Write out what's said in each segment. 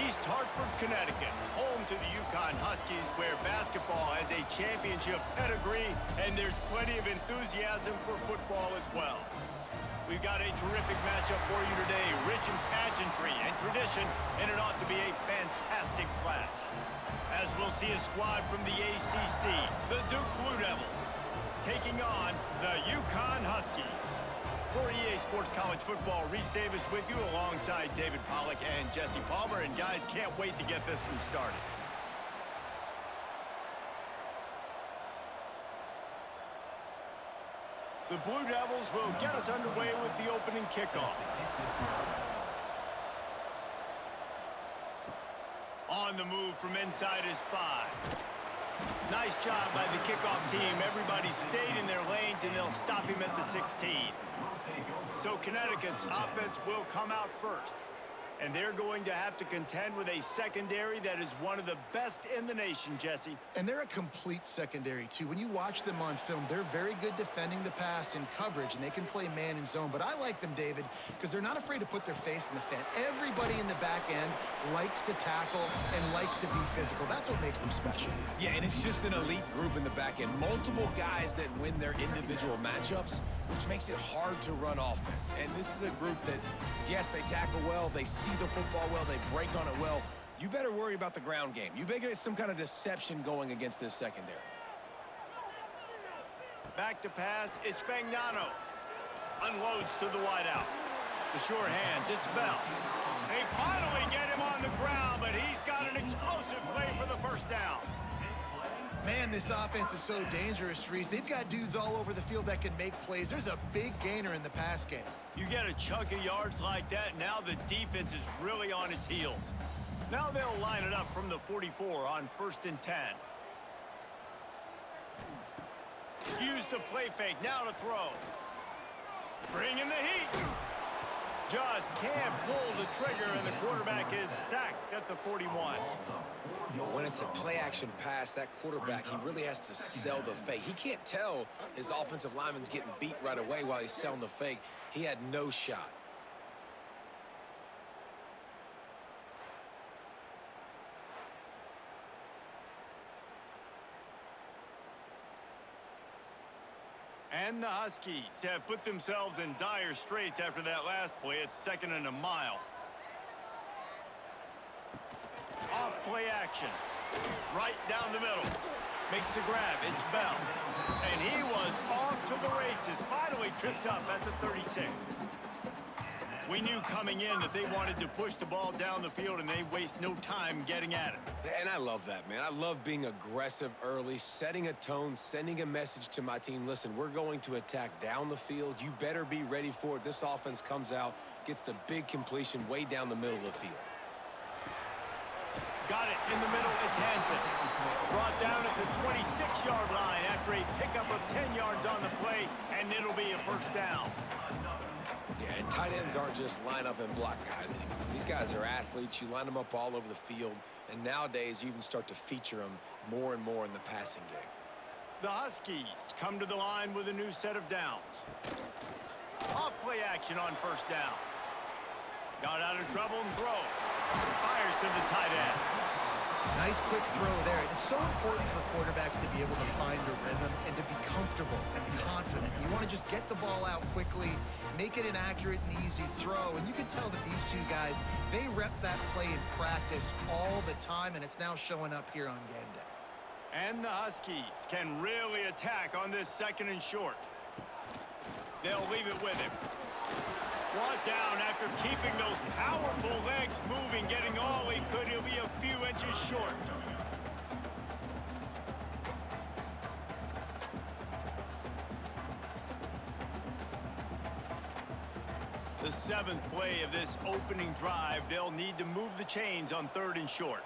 East Hartford, Connecticut, home to the UConn Huskies, where basketball has a championship pedigree and there's plenty of enthusiasm for football as well. We've got a terrific matchup for you today, rich in pageantry and tradition, and it ought to be a fantastic clash. As we'll see a squad from the ACC, the Duke Blue Devils, taking on the UConn Huskies. For EA Sports College Football, Reese Davis with you alongside David Pollack and Jesse Palmer. And guys, can't wait to get this one started. The Blue Devils will get us underway with the opening kickoff. On the move from inside is 5. Nice job by the kickoff team. Everybody stayed in their lanes, and they'll stop him at the 16. So Connecticut's offense will come out first. And they're going to have to contend with a secondary that is one of the best in the nation, Jesse. And they're a complete secondary, too. When you watch them on film, they're very good defending the pass in coverage, and they can play man and zone. But I like them, David, because they're not afraid to put their face in the fan. Everybody in the back end likes to tackle and likes to be physical. That's what makes them special. Yeah, and it's just an elite group in the back end. Multiple guys that win their individual matchups, which makes it hard to run offense. And this is a group that, yes, they tackle well, they see the football well, they break on it well. You better worry about the ground game. You better get some kind of deception going against this secondary. Back to pass, it's Fagnano. Unloads to the wideout. The sure hands, it's Bell. They finally get him on the ground, but he's got an explosive play for the first down. Man, this offense is so dangerous, Reese. They've got dudes all over the field that can make plays. There's a big gainer in the pass game. You get a chunk of yards like that, now the defense is really on its heels. Now they'll line it up from the 44 on 1st and 10. Use the play fake, now to throw. Bring in the heat. Just can't pull the trigger, and the quarterback is sacked at the 41. But when it's a play-action pass, that quarterback, he really has to sell the fake. He can't tell his offensive lineman's getting beat right away while he's selling the fake. He had no shot. And the Huskies have put themselves in dire straits after that last play. It's 2nd and a mile. Off play action. Right down the middle. Makes the grab. It's Bell. And he was off to the races. Finally tripped up at the 36. We knew coming in that they wanted to push the ball down the field, and they waste no time getting at it. And I love that, man. I love being aggressive early, setting a tone, sending a message to my team. Listen, we're going to attack down the field. You better be ready for it. This offense comes out, gets the big completion way down the middle of the field. Got it in the middle. It's Hansen. Brought down at the 26-yard line after a pickup of 10 yards on the play, and it'll be a 1st down. Yeah, and tight ends aren't just line up and block guys anymore. These guys are athletes. You line them up all over the field, and nowadays you even start to feature them more and more in the passing game. The Huskies come to the line with a new set of downs. Off play action on 1st down. Got out of trouble and throws. Fires to the tight end. Nice quick throw there. It's so important for quarterbacks to be able to find a rhythm and to be comfortable and confident. You want to just get the ball out quickly, make it an accurate and easy throw. And you can tell that these two guys, they rep that play in practice all the time, and it's now showing up here on game day. And the Huskies can really attack on this 2nd and short. They'll leave it with him. Brought down after keeping those powerful legs moving, getting all he could. He'll be a few inches short. The 7th play of this opening drive, they'll need to move the chains on 3rd and short.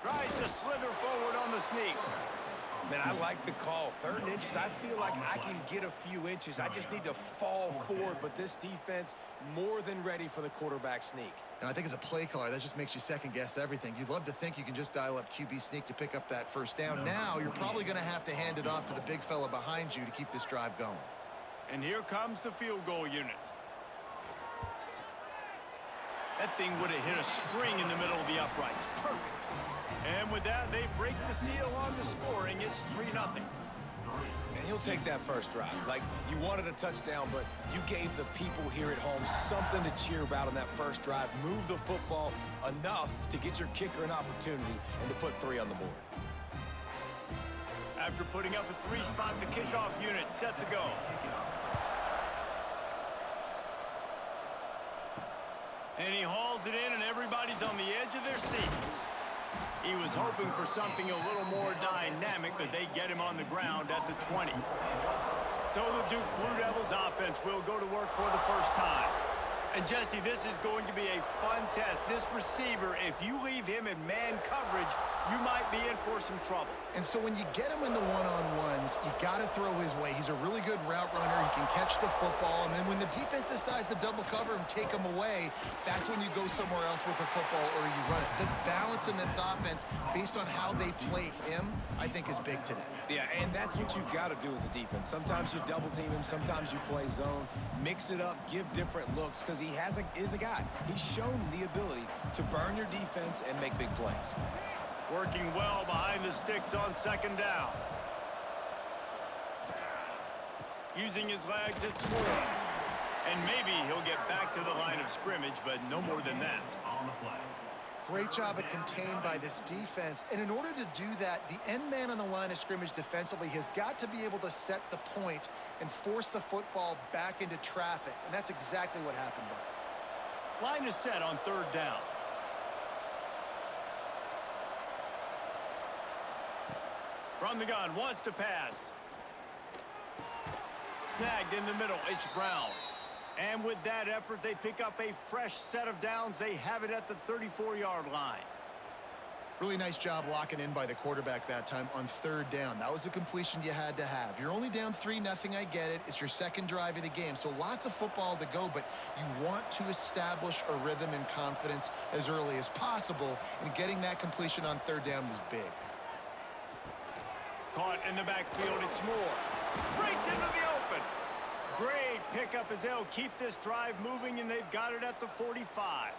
Tries to slither forward on the sneak. Man, I like the call. 3rd and inches, I feel like I can get a few inches. I just need to fall forward, but this defense more than ready for the quarterback sneak. Now, I think as a play caller, that just makes you second-guess everything. You'd love to think you can just dial up QB sneak to pick up that 1st down. Now, you're probably going to have to hand it off to the big fella behind you to keep this drive going. And here comes the field goal unit. That thing would have hit a string in the middle of the uprights. Perfect. And with that, they break the seal on the scoring. It's 3-0. And he'll take that first drive. Like, you wanted a touchdown, but you gave the people here at home something to cheer about on that first drive. Move the football enough to get your kicker an opportunity and to put 3 on the board. After putting up a 3-spot, the kickoff unit set to go. And he hauls it in, and everybody's on the edge of their seats. He was hoping for something a little more dynamic, but they get him on the ground at the 20. So the Duke Blue Devils offense will go to work for the first time. And Jesse, this is going to be a fun test. This receiver, if you leave him in man coverage, you might be in for some trouble. And so when you get him in the one-on-ones, you got to throw his way. He's a really good route runner. He can catch the football. And then when the defense decides to double cover and take him away, that's when you go somewhere else with the football or you run it. The balance in this offense, based on how they play him, I think is big today. Yeah, and that's what you've got to do as a defense. Sometimes you double team him, sometimes you play zone. Mix it up, give different looks, because he is a guy. He's shown the ability to burn your defense and make big plays. Working well behind the sticks on second down. Using his legs, it's Moore. And maybe he'll get back to the line of scrimmage, but no more than that. Great job at contained by this defense. And in order to do that, the end man on the line of scrimmage defensively has got to be able to set the point and force the football back into traffic. And that's exactly what happened there. Line is set on third down. From the gun, wants to pass. Snagged in the middle, it's Brown. And with that effort, they pick up a fresh set of downs. They have it at the 34-yard line. Really nice job locking in by the quarterback that time on third down. That was a completion you had to have. You're only down 3-0, I get it. It's your second drive of the game, so lots of football to go, but you want to establish a rhythm and confidence as early as possible, and getting that completion on third down was big. Caught in the backfield, it's Moore. Breaks into the open. Great pickup as they'll keep this drive moving, and they've got it at the 45.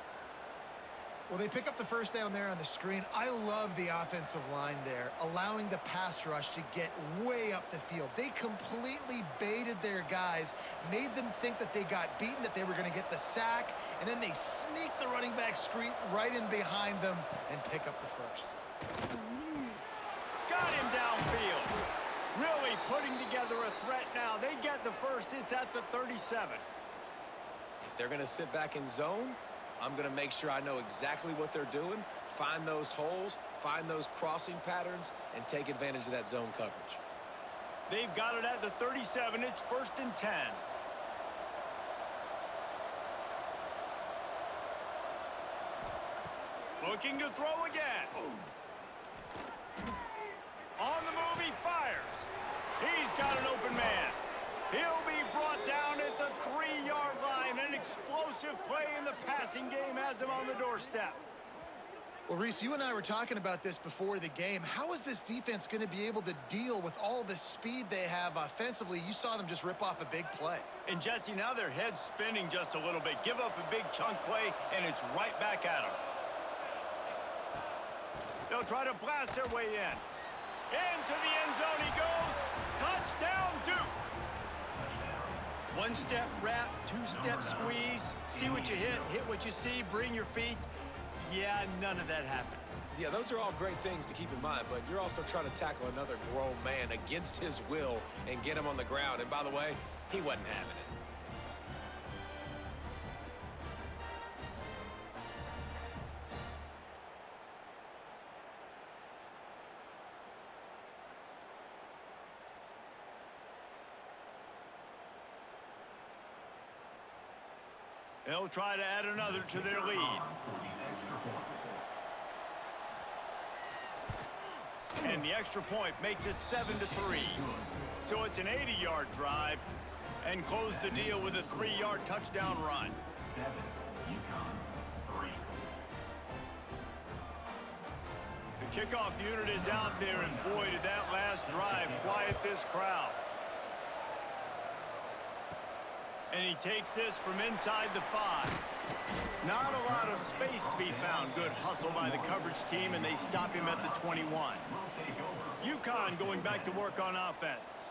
Well, they pick up the first down there on the screen. I love the offensive line there, allowing the pass rush to get way up the field. They completely baited their guys, made them think that they got beaten, that they were going to get the sack, and then they sneak the running back screen right in behind them and pick up the first. Got him downfield. Really putting together a threat now. They get the first. It's at the 37. If they're going to sit back in zone, I'm going to make sure I know exactly what they're doing, find those holes, find those crossing patterns, and take advantage of that zone coverage. They've got it at the 37. It's 1st and 10. Looking to throw again. On the move, he fires. He's got an open man. He'll be brought down at the 3-yard line. An explosive play in the passing game has him on the doorstep. Well, Reese, you and I were talking about this before the game. How is this defense going to be able to deal with all the speed they have offensively? You saw them just rip off a big play. And, Jesse, now their head's spinning just a little bit. Give up a big chunk play, and it's right back at them. They'll try to blast their way in. Into the end zone he goes. Touchdown, Duke. One-step wrap, two-step squeeze. See what you hit what you see, bring your feet. Yeah, none of that happened. Yeah, those are all great things to keep in mind, but you're also trying to tackle another grown man against his will and get him on the ground. And by the way, he wasn't having it. They'll try to add another to their lead. And the extra point makes it 7-3. So it's an 80-yard drive and close the deal with a 3-yard touchdown run. 7, UConn 3. The kickoff unit is out there, and boy, did that last drive quiet this crowd. And he takes this from inside the 5. Not a lot of space to be found. Good hustle by the coverage team, and they stop him at the 21. UConn going back to work on offense.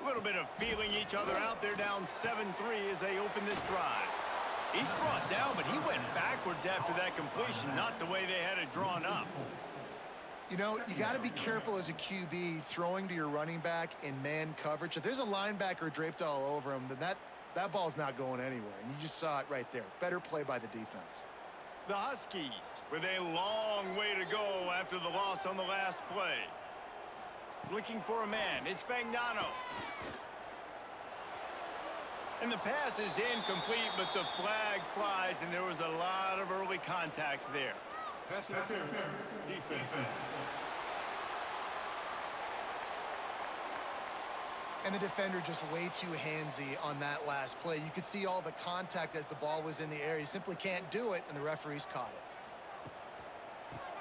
A little bit of feeling each other out. They're down 7-3 as they open this drive. He's brought down, but he went backwards after that completion, not the way they had it drawn up. You know, you got to be careful as a QB throwing to your running back in man coverage. If there's a linebacker draped all over him, then that ball's not going anywhere, and you just saw it right there. Better play by the defense. The Huskies with a long way to go after the loss on the last play. Looking for a man. It's Fagnano. And the pass is incomplete, but the flag flies, and there was a lot of early contact there. Pass interference. Defense. And the defender just way too handsy on that last play. You could see all the contact as the ball was in the air. He simply can't do it, and the referees caught it.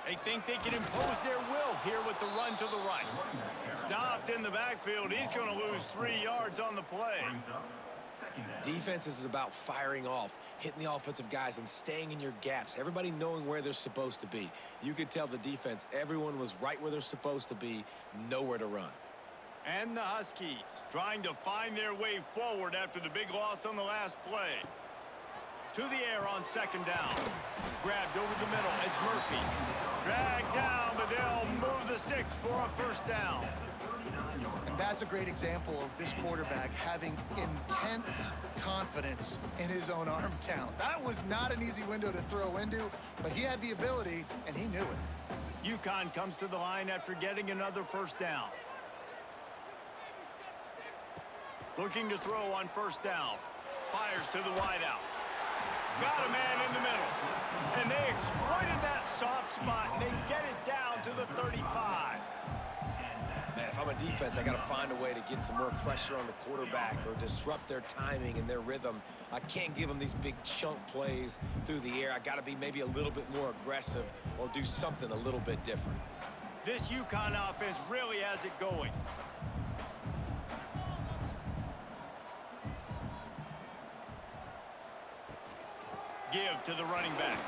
They think they can impose their will here with the run to the right. Stopped in the backfield. He's going to lose 3 yards on the play. Defense is about firing off, hitting the offensive guys, and staying in your gaps. Everybody knowing where they're supposed to be. You could tell the defense, everyone was right where they're supposed to be, nowhere to run. And the Huskies trying to find their way forward after the big loss on the last play. To the air on second down. Grabbed over the middle. It's Murphy. Dragged down, but they'll move the sticks for a first down. And that's a great example of this quarterback having intense confidence in his own arm talent. That was not an easy window to throw into, but he had the ability, and he knew it. UConn comes to the line after getting another first down. Looking to throw on first down. Fires to the wideout. Got a man in the middle. And they exploited that soft spot, and they get it down to the 35. Man, if I'm a defense, I got to find a way to get some more pressure on the quarterback or disrupt their timing and their rhythm. I can't give them these big chunk plays through the air. I got to be maybe a little bit more aggressive or do something a little bit different. This UConn offense really has it going. Give to the running back.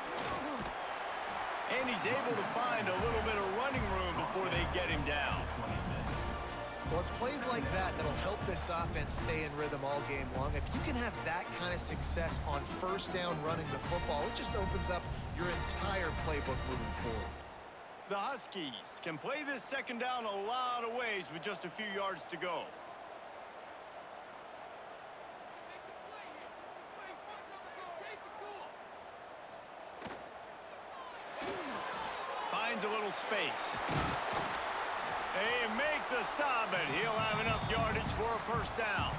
And he's able to find a little bit of running room before they get him down. Well, it's plays like that that'll help this offense stay in rhythm all game long. If you can have that kind of success on first down running the football, it just opens up your entire playbook moving forward. The Huskies can play this second down a lot of ways with just a few yards to go. Finds a little space. They make the stop, and he'll have enough yardage for a first down.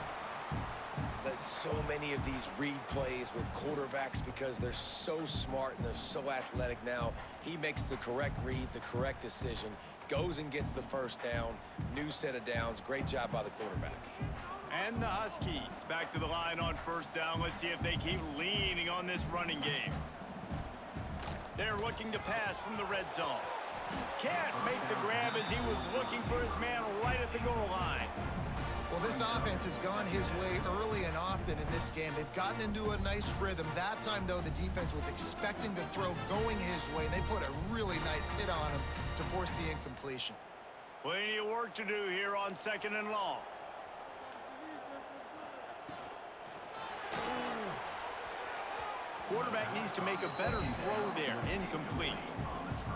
There's so many of these read plays with quarterbacks because they're so smart and they're so athletic now. He makes the correct read, the correct decision, goes and gets the first down, new set of downs. Great job by the quarterback. And the Huskies back to the line on first down. Let's see if they keep leaning on this running game. They're looking to pass from the red zone. Can't make the grab as he was looking for his man right at the goal line. Well, this offense has gone his way early and often in this game. They've gotten into a nice rhythm. That time, though, the defense was expecting the throw going his way. They put a really nice hit on him to force the incompletion. Plenty of work to do here on second and long. Quarterback needs to make a better throw there. Incomplete.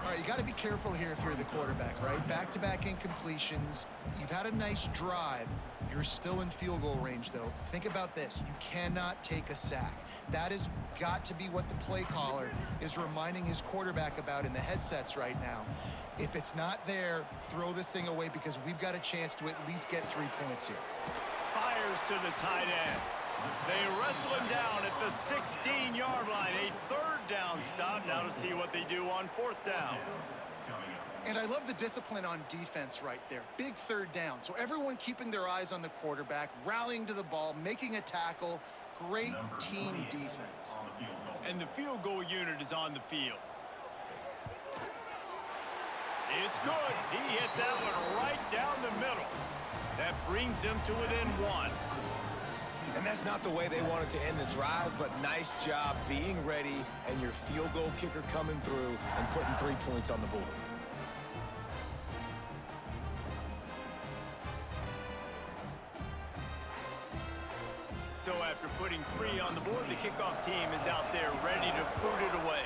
All right, you got to be careful here if you're the quarterback, right? Back-to-back incompletions. You've had a nice drive. You're still in field goal range, though. Think about this. You cannot take a sack. That has got to be what the play caller is reminding his quarterback about in the headsets right now. If it's not there, throw this thing away because we've got a chance to at least get 3 points here. Fires to the tight end. They wrestle him down at the 16-yard line. A third down stop. Now to see what they do on fourth down. And I love the discipline on defense right there. Big third down. So everyone keeping their eyes on the quarterback, rallying to the ball, making a tackle. Great team defense. And the field goal unit is on the field. It's good. He hit that one right down the middle. That brings them to within 1. And And that's not the way they wanted to end the drive, but nice job being ready and your field goal kicker coming through and putting 3 points on the board. So after putting 3 on the board, the kickoff team is out there ready to boot it away.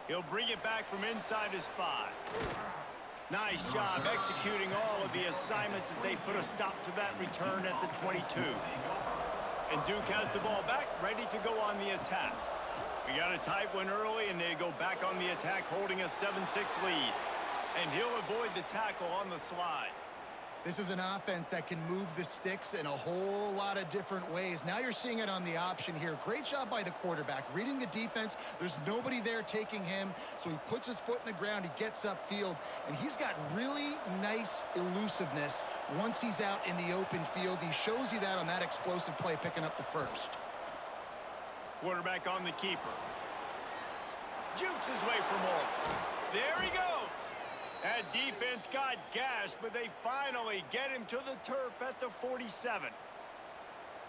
He'll bring it back from inside his 5. Nice job executing all of the assignments as they put a stop to that return at the 22. And Duke has the ball back, ready to go on the attack. We got a tight one early, and they go back on the attack, holding a 7-6 lead. And he'll avoid the tackle on the slide. This is an offense that can move the sticks in a whole lot of different ways. Now you're seeing it on the option here. Great job by the quarterback. Reading the defense, there's nobody there taking him, so he puts his foot in the ground, he gets upfield, and he's got really nice elusiveness once he's out in the open field. He shows you that on that explosive play, picking up the first. Quarterback on the keeper. Jukes his way for more. There he goes. That defense got gashed, but they finally get him to the turf at the 47.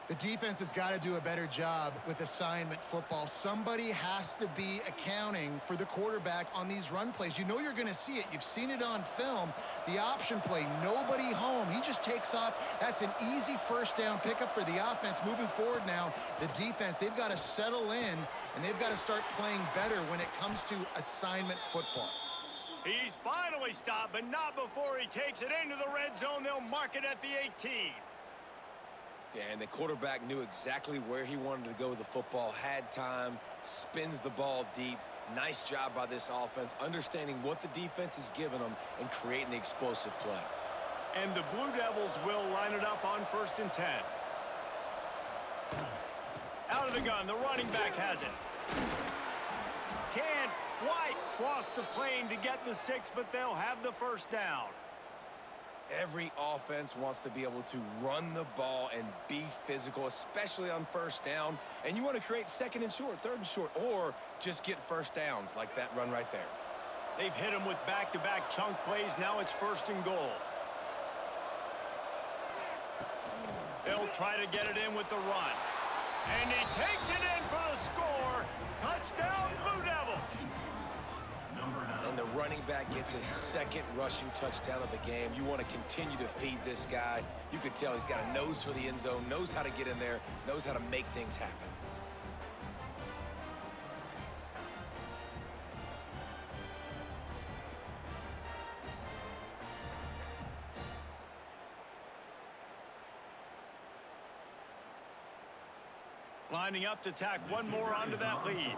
The defense has got to do a better job with assignment football. Somebody has to be accounting for the quarterback on these run plays. You know you're going to see it. You've seen it on film. The option play, nobody home. He just takes off. That's an easy first down pickup for the offense. Moving forward now, the defense, they've got to settle in, and they've got to start playing better when it comes to assignment football. He's finally stopped, but not before he takes it into the red zone. They'll mark it at the 18. Yeah, and the quarterback knew exactly where he wanted to go with the football, had time, spins the ball deep. Nice job by this offense, understanding what the defense is giving them and creating the explosive play. And the Blue Devils will line it up on 1st and 10. Out of the gun, the running back has it. Can't quite cross the plane to get the 6, but they'll have the first down. Every offense wants to be able to run the ball and be physical, especially on first down. And you want to create 2nd and short, 3rd and short, or just get first downs like that run right there. They've hit him with back-to-back chunk plays. Now it's 1st and goal. They'll try to get it in with the run. And he takes it in for the score. Touchdown, Blue Devils. And the running back gets his 2nd rushing touchdown of the game. You want to continue to feed this guy. You can tell he's got a nose for the end zone, knows how to get in there, knows how to make things happen. Lining up to tack one more onto that lead.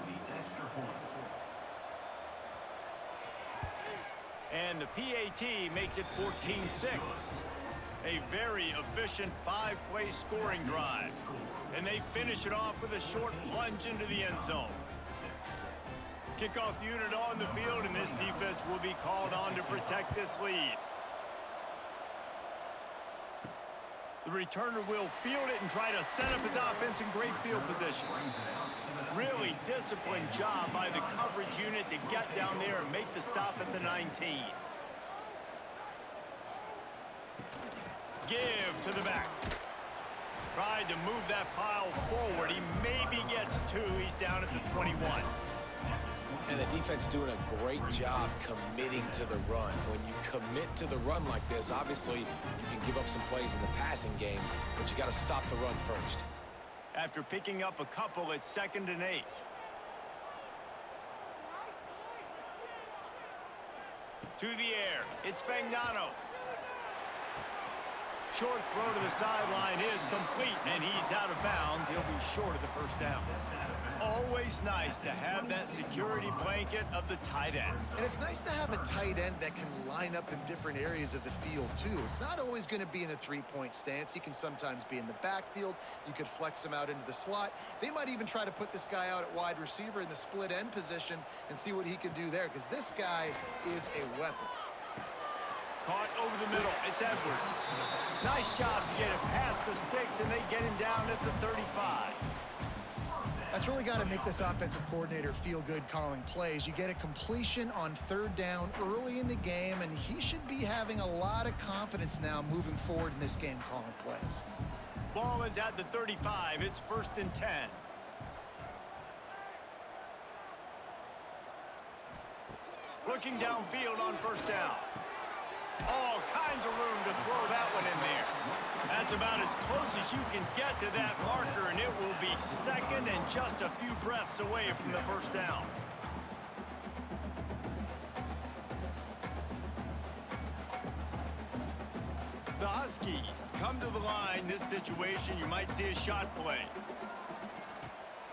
And the PAT makes it 14-6. A very efficient 5-play scoring drive. And they finish it off with a short plunge into the end zone. Kickoff unit on the field, and this defense will be called on to protect this lead. The returner will field it and try to set up his offense in great field position. Really disciplined job by the coverage unit to get down there and make the stop at the 19. Give to the back. Tried to move that pile forward. He maybe gets 2. He's down at the 21. And the defense doing a great job committing to the run. When you commit to the run like this, obviously you can give up some plays in the passing game, but you got to stop the run first. After picking up a couple, it's 2nd and 8. To the air, it's Fagnano. Short throw to the sideline is complete, and he's out of bounds. He'll be short of the first down. Always nice to have that security blanket of the tight end. And it's nice to have a tight end that can line up in different areas of the field, too. It's not always going to be in a 3-point stance. He can sometimes be in the backfield. You could flex him out into the slot. They might even try to put this guy out at wide receiver in the split end position and see what he can do there, because this guy is a weapon. Caught over the middle. It's Edwards. Nice job to get it past the sticks, and they get him down at the 35. That's really got to make this offensive coordinator feel good calling plays. You get a completion on 3rd down early in the game, and he should be having a lot of confidence now moving forward in this game calling plays. Ball is at the 35. It's 1st and 10. Looking downfield on 1st down. All kinds of room to throw that one in there. That's about as close as you can get to that marker, and it will be 2nd and just a few breaths away from the 1st down. The Huskies come to the line. This situation, you might see a shot play.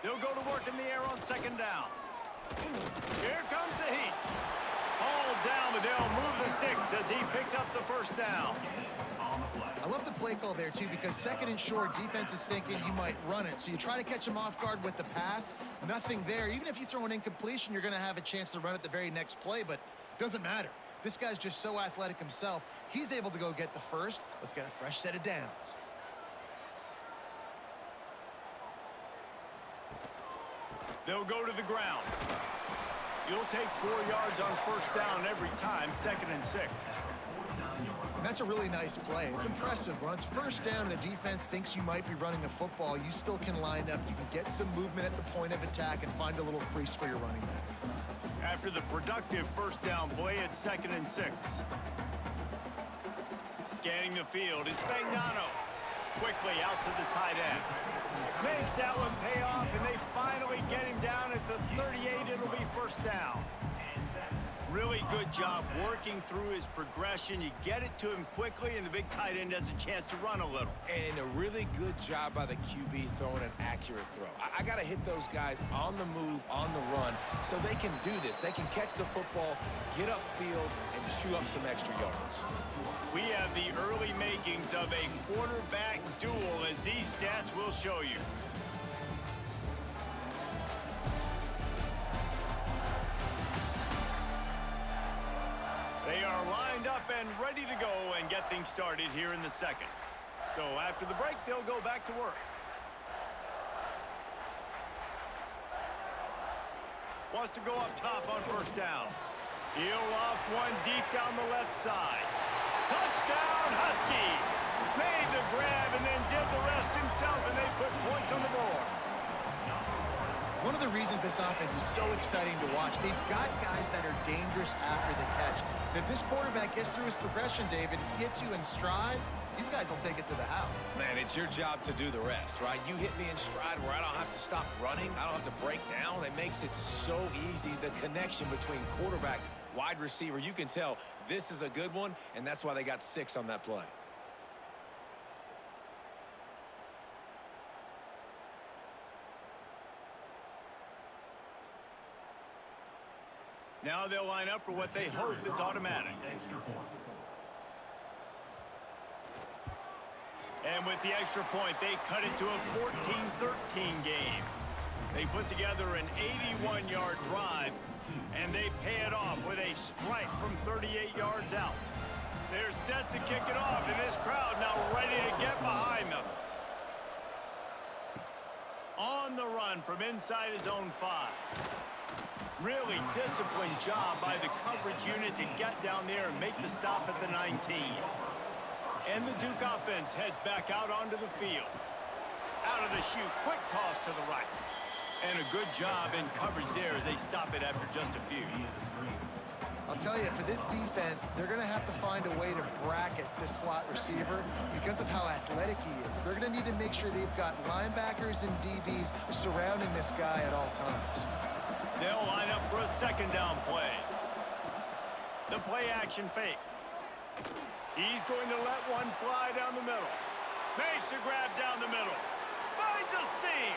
They'll go to work in the air on 2nd down. Here comes the heat. All down, but they'll move the sticks as he picks up the 1st down. I love the play call there, too, because 2nd and short, defense is thinking you might run it. So you try to catch him off guard with the pass. Nothing there. Even if you throw an incompletion, you're going to have a chance to run it the very next play, but it doesn't matter. This guy's just so athletic himself. He's able to go get the 1st. Let's get a fresh set of downs. They'll go to the ground. You'll take 4 yards on 1st down every time, 2nd and 6. And that's a really nice play. It's impressive. When it's 1st down and the defense thinks you might be running the football, you still can line up. You can get some movement at the point of attack and find a little crease for your running back. After the productive 1st down play, it's 2nd and 6. Scanning the field, it's Fagnano. Quickly out to the tight end. Makes that one pay off, and they finally get him down at the 38. It'll be 1st down. Really good job working through his progression. You get it to him quickly, and the big tight end has a chance to run a little. And a really good job by the QB throwing an accurate throw. I got to hit those guys on the move, on the run, so they can do this. They can catch the football, get upfield, and chew up some extra yards. We have the early makings of a quarterback duel, as these stats will show you. They are lined up and ready to go and get things started here in the 2nd. So after the break, they'll go back to work. Wants to go up top on 1st down. He'll loft one deep down the left side. Touchdown, Huskies! Made the grab and then did the rest himself, and they put points on the board. One of the reasons this offense is so exciting to watch, they've got guys that are dangerous after the catch. And if this quarterback gets through his progression, David, hits you in stride, these guys will take it to the house. Man, it's your job to do the rest, right? You hit me in stride where I don't have to stop running. I don't have to break down. It makes it so easy. The connection between quarterback, wide receiver, you can tell this is a good one, and that's why they got 6 on that play. Now they'll line up for what they hope is automatic. And with the extra point, they cut it to a 14-13 game. They put together an 81-yard drive, and they pay it off with a strike from 38 yards out. They're set to kick it off, and this crowd now ready to get behind them. On the run from inside his own 5. Really disciplined job by the coverage unit to get down there and make the stop at the 19. And the Duke offense heads back out onto the field. Out of the chute, quick toss to the right. And a good job in coverage there as they stop it after just a few. I'll tell you, for this defense, they're going to have to find a way to bracket this slot receiver because of how athletic he is. They're going to need to make sure they've got linebackers and DBs surrounding this guy at all times. They'll line up for a 2nd down play. The play action fake. He's going to let one fly down the middle. Makes a grab down the middle. Finds a seam.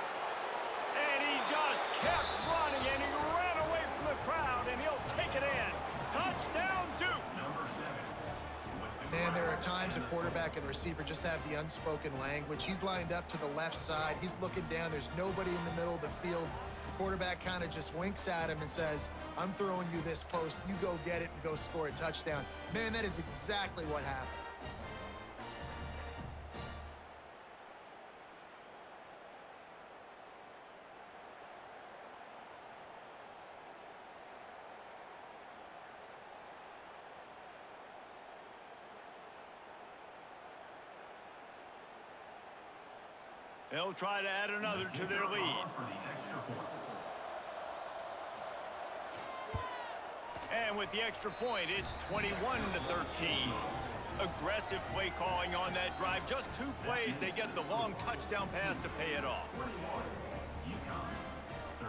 And he just kept running, and he ran away from the crowd, and he'll take it in. Touchdown, Duke. Man, there are times a quarterback and receiver just have the unspoken language. He's lined up to the left side. He's looking down. There's nobody in the middle of the field. Quarterback kind of just winks at him and says, I'm throwing you this post. You go get it and go score a touchdown. Man, that is exactly what happened. They'll try to add another to their lead. For the extra point. And with the extra point, it's 21-13. Aggressive play calling on that drive. Just 2 plays, they get the long touchdown pass to pay it off. 41. UConn 13.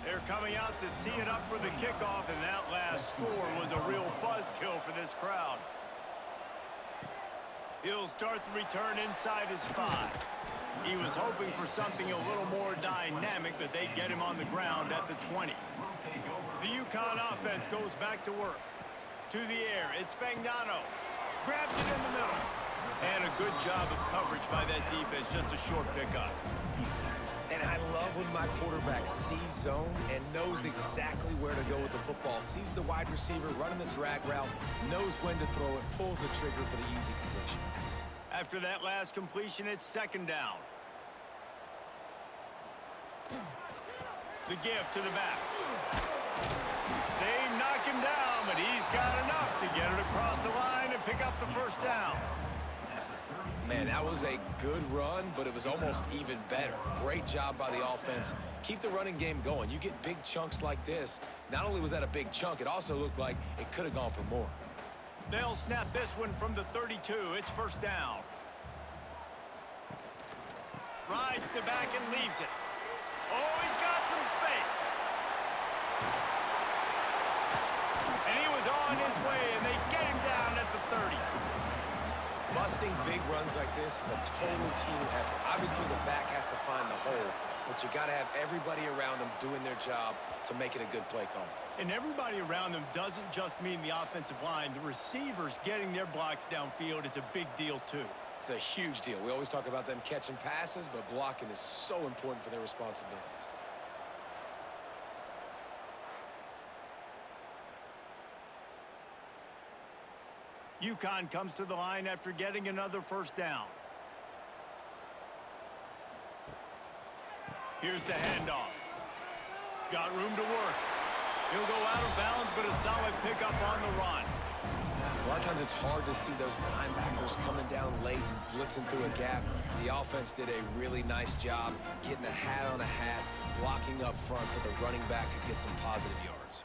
They're coming out to tee it up for the kickoff, and that last score was a real buzzkill for this crowd. He'll start the return inside his 5. He was hoping for something a little more dynamic, but they get him on the ground at the 20. The UConn offense goes back to work. To the air, it's Fagnano. Grabs it in the middle. And a good job of coverage by that defense, just a short pickup. And I love when my quarterback sees zone and knows exactly where to go with the football. Sees the wide receiver running the drag route, knows when to throw it, pulls the trigger for the easy completion. After that last completion, it's 2nd down. The gift to the back. They knock him down, but he's got enough to get it across the line and pick up the 1st down. Man, that was a good run, but it was almost even better. Great job by the offense. Keep the running game going. You get big chunks like this. Not only was that a big chunk, it also looked like it could have gone for more. They'll snap this one from the 32. It's 1st down. Rides the back and leaves it. Oh, he's got some space. And he was on his way, and they get him down at the 30. Busting big runs like this is a total team effort. Obviously, the back has to find the hole, but you got to have everybody around them doing their job to make it a good play call. And everybody around them doesn't just mean the offensive line. The receivers getting their blocks downfield is a big deal, too. It's a huge deal. We always talk about them catching passes, but blocking is so important for their responsibilities. UConn comes to the line after getting another 1st down. Here's the handoff. Got room to work. He'll go out of bounds, but a solid pickup on the run. A lot of times it's hard to see those linebackers coming down late and blitzing through a gap. The offense did a really nice job getting a hat on a hat, blocking up front so the running back could get some positive yards.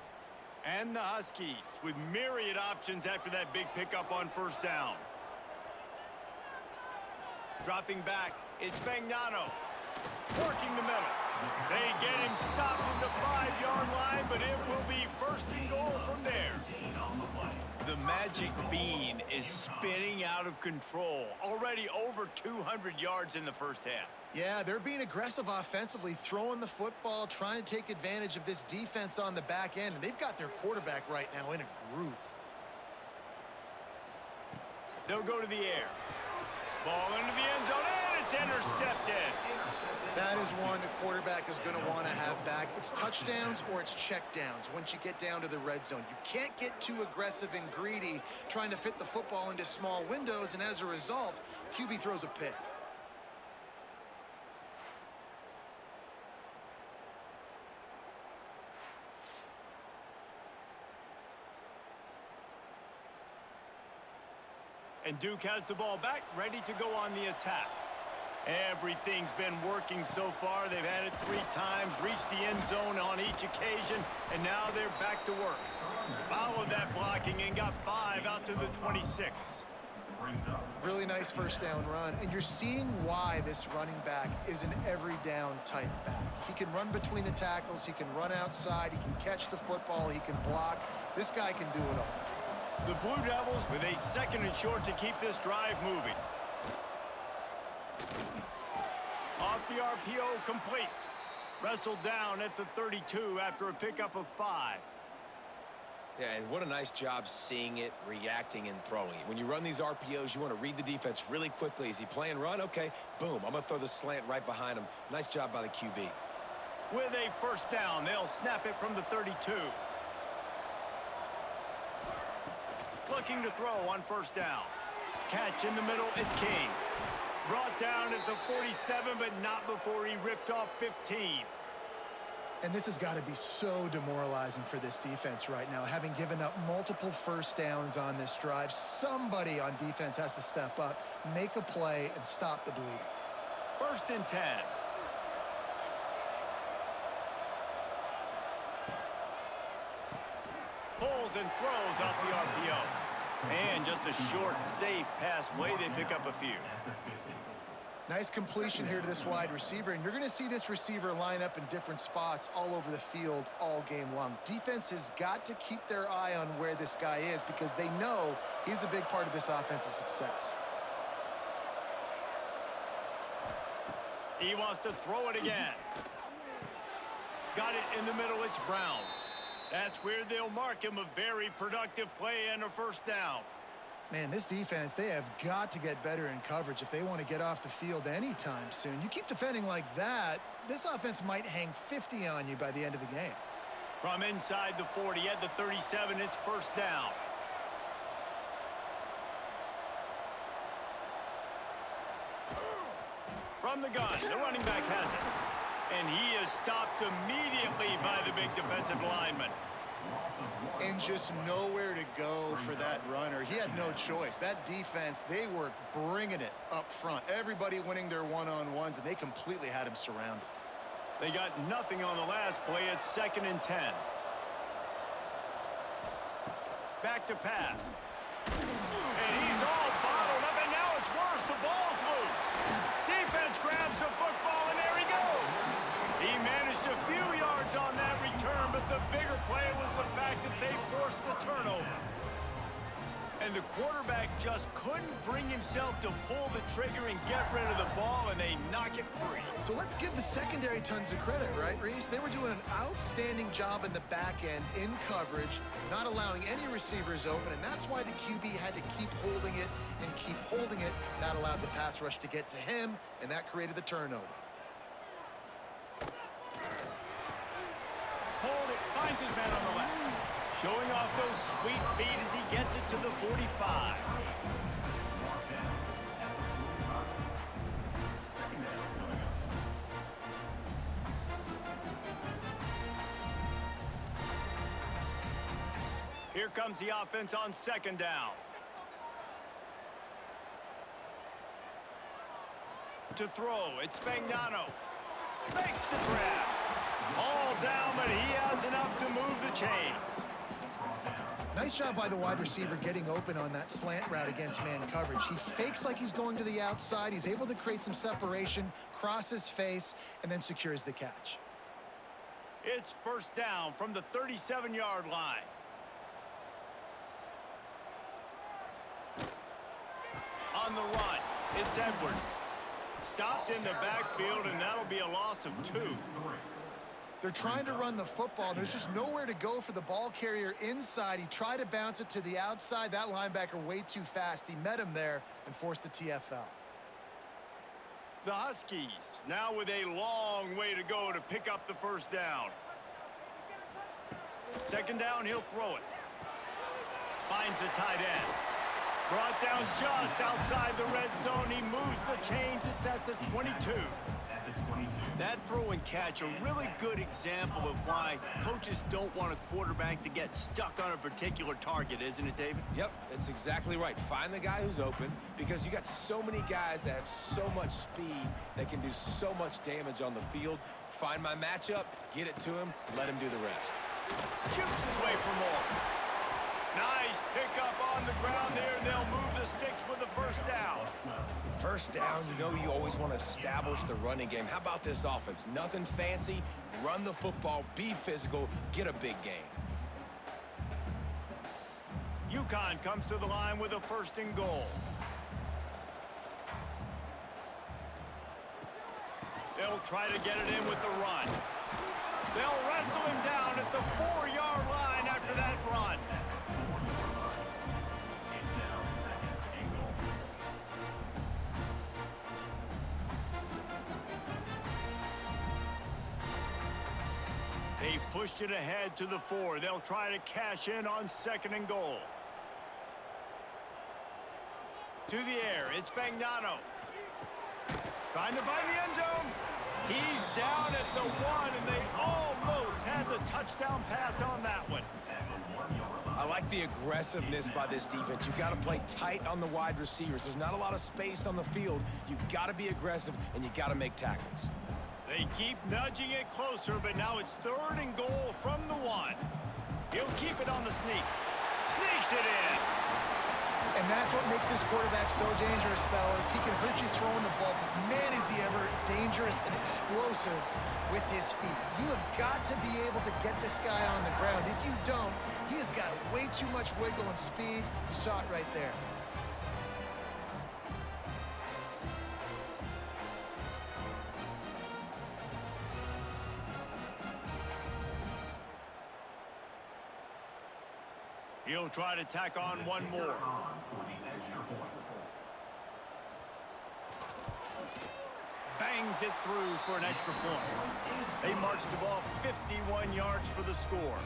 And the Huskies with myriad options after that big pickup on 1st down. Dropping back, it's Fagnano. Working the middle. They get him stopped at the 5-yard line, but it will be 1st and goal from there. The magic bean is spinning out of control. Already over 200 yards in the 1st half. Yeah, they're being aggressive offensively, throwing the football, trying to take advantage of this defense on the back end. And they've got their quarterback right now in a groove. They'll go to the air. Ball into the end zone, and it's intercepted. That is one the quarterback is going to want to have back. It's touchdowns or it's checkdowns once you get down to the red zone. You can't get too aggressive and greedy trying to fit the football into small windows, and as a result, QB throws a pick. And Duke has the ball back, ready to go on the attack. Everything's been working so far. They've had it 3 times, reached the end zone on each occasion, and now they're back to work. Followed that blocking and got 5 out to the 26. Really nice 1st down run, and you're seeing why this running back is an every down type back. He can run between the tackles, he can run outside, he can catch the football, he can block. This guy can do it all. The Blue Devils with a 2nd and short to keep this drive moving. Off the RPO, complete. Wrestled down at the 32 after a pickup of 5. Yeah, and what a nice job seeing it, reacting, and throwing it. When you run these RPOs, you want to read the defense really quickly. Is he playing run? Okay, boom. I'm going to throw the slant right behind him. Nice job by the QB. With a 1st down, they'll snap it from the 32. Looking to throw on 1st down. Catch in the middle, it's King. Brought down at the 47, but not before he ripped off 15. And this has got to be so demoralizing for this defense right now. Having given up multiple first downs on this drive, somebody on defense has to step up, make a play, and stop the bleeding. 1st and 10. Pulls and throws off the RPO. And just a short, safe pass play. They pick up a few. Nice completion here to this wide receiver, and you're going to see this receiver line up in different spots all over the field all game long. Defense has got to keep their eye on where this guy is because they know he's a big part of this offense's success. He wants to throw it again. Got it in the middle. It's Brown. That's where they'll mark him. A very productive play and a 1st down. Man, this defense, they have got to get better in coverage if they want to get off the field anytime soon. You keep defending like that, this offense might hang 50 on you by the end of the game. From inside the 40 at the 37, it's 1st down. From the gun, the running back has it. And he is stopped immediately by the big defensive lineman. And just nowhere to go for that runner. He had no choice. That defense, they were bringing it up front. Everybody winning their one-on-ones, and they completely had him surrounded. They got nothing on the last play. It's 2nd and 10. Back to pass. And he's all bottled up, and now it's worse. The ball's loose. Defense grabs the football, and there he goes. He managed a few yards on that return, but the bigger play was the fact that they forced the turnover. And the quarterback just couldn't bring himself to pull the trigger and get rid of the ball, and they knock it free. So let's give the secondary tons of credit, right, Reese? They were doing an outstanding job in the back end in coverage, not allowing any receivers open, and that's why the QB had to keep holding it and keep holding it. That allowed the pass rush to get to him, and that created the turnover. Pulled it, finds his man on the left. Showing off those sweet feet as he gets it to the 45. Here comes the offense on 2nd down. To throw, it's Spagnano. Makes the grab. All down, but he has enough to move the chains. Nice job by the wide receiver getting open on that slant route against man coverage. He fakes like he's going to the outside. He's able to create some separation, cross his face, and then secures the catch. It's 1st down from the 37-yard line. On the run, it's Edwards. Stopped in the backfield, and that'll be a loss of 2. They're trying to run the football. There's just nowhere to go for the ball carrier inside. He tried to bounce it to the outside. That linebacker way too fast. He met him there and forced the TFL. The Huskies now with a long way to go to pick up the 1st down. 2nd down, he'll throw it. Finds the tight end. Brought down just outside the red zone. He moves the chains. It's at the 22. That throw and catch, a really good example of why coaches don't want a quarterback to get stuck on a particular target, isn't it, David? Yep, that's exactly right. Find the guy who's open because you got so many guys that have so much speed that can do so much damage on the field. Find my matchup, get it to him, let him do the rest. Shoots his way for more. Nice pickup on the ground there, and they'll move the sticks with the 1st down. 1st down, you know you always want to establish the running game. How about this offense? Nothing fancy. Run the football, be physical, get a big gain. UConn comes to the line with a 1st and goal. They'll try to get it in with the run. They'll wrestle him down at the 4-yard line after that run. They've pushed it ahead to the 4. They'll try to cash in on 2nd and goal. To the air, it's Spagnano. Trying to find the end zone. He's down at the 1, and they almost with a touchdown pass on that one. I like the aggressiveness by this defense. You got to play tight on the wide receivers. There's not a lot of space on the field. You got to be aggressive, and you got to make tackles. They keep nudging it closer, but now it's 3rd and goal from the 1. He'll keep it on the sneak. Sneaks it in. And that's what makes this quarterback so dangerous, fellas. He can hurt you throwing the ball, but man, is he ever dangerous and explosive with his feet. You have got to be able to get this guy on the ground. If you don't, he has got way too much wiggle and speed. You saw it right there. He'll try to tack on one more. Bangs it through for an extra point. They marched the ball 51 yards for the score.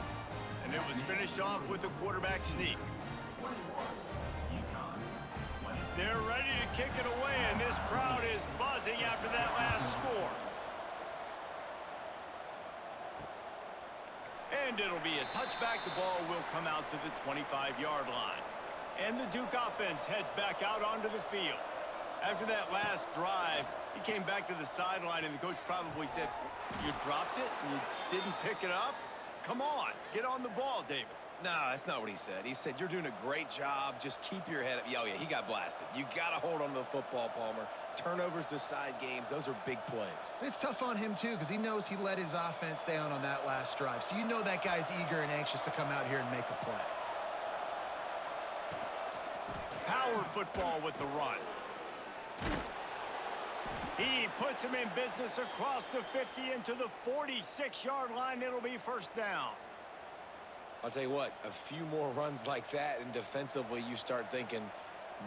And it was finished off with a quarterback sneak. They're ready to kick it away, and this crowd is buzzing after that last score. And it'll be a touchback. The ball will come out to the 25-yard line. And the Duke offense heads back out onto the field. After that last drive, he came back to the sideline, and the coach probably said, "You dropped it and you didn't pick it up? Come on, get on the ball, David." No, that's not what he said. He said, "You're doing a great job. Just keep your head up." Oh, yeah, he got blasted. You got to hold on to the football, Palmer. Turnovers decide games. Those are big plays. It's tough on him, too, because he knows he let his offense down on that last drive. So you know that guy's eager and anxious to come out here and make a play. Power football with the run. He puts him in business across the 50 into the 46-yard line. It'll be 1st down. I'll tell you what, a few more runs like that, and defensively you start thinking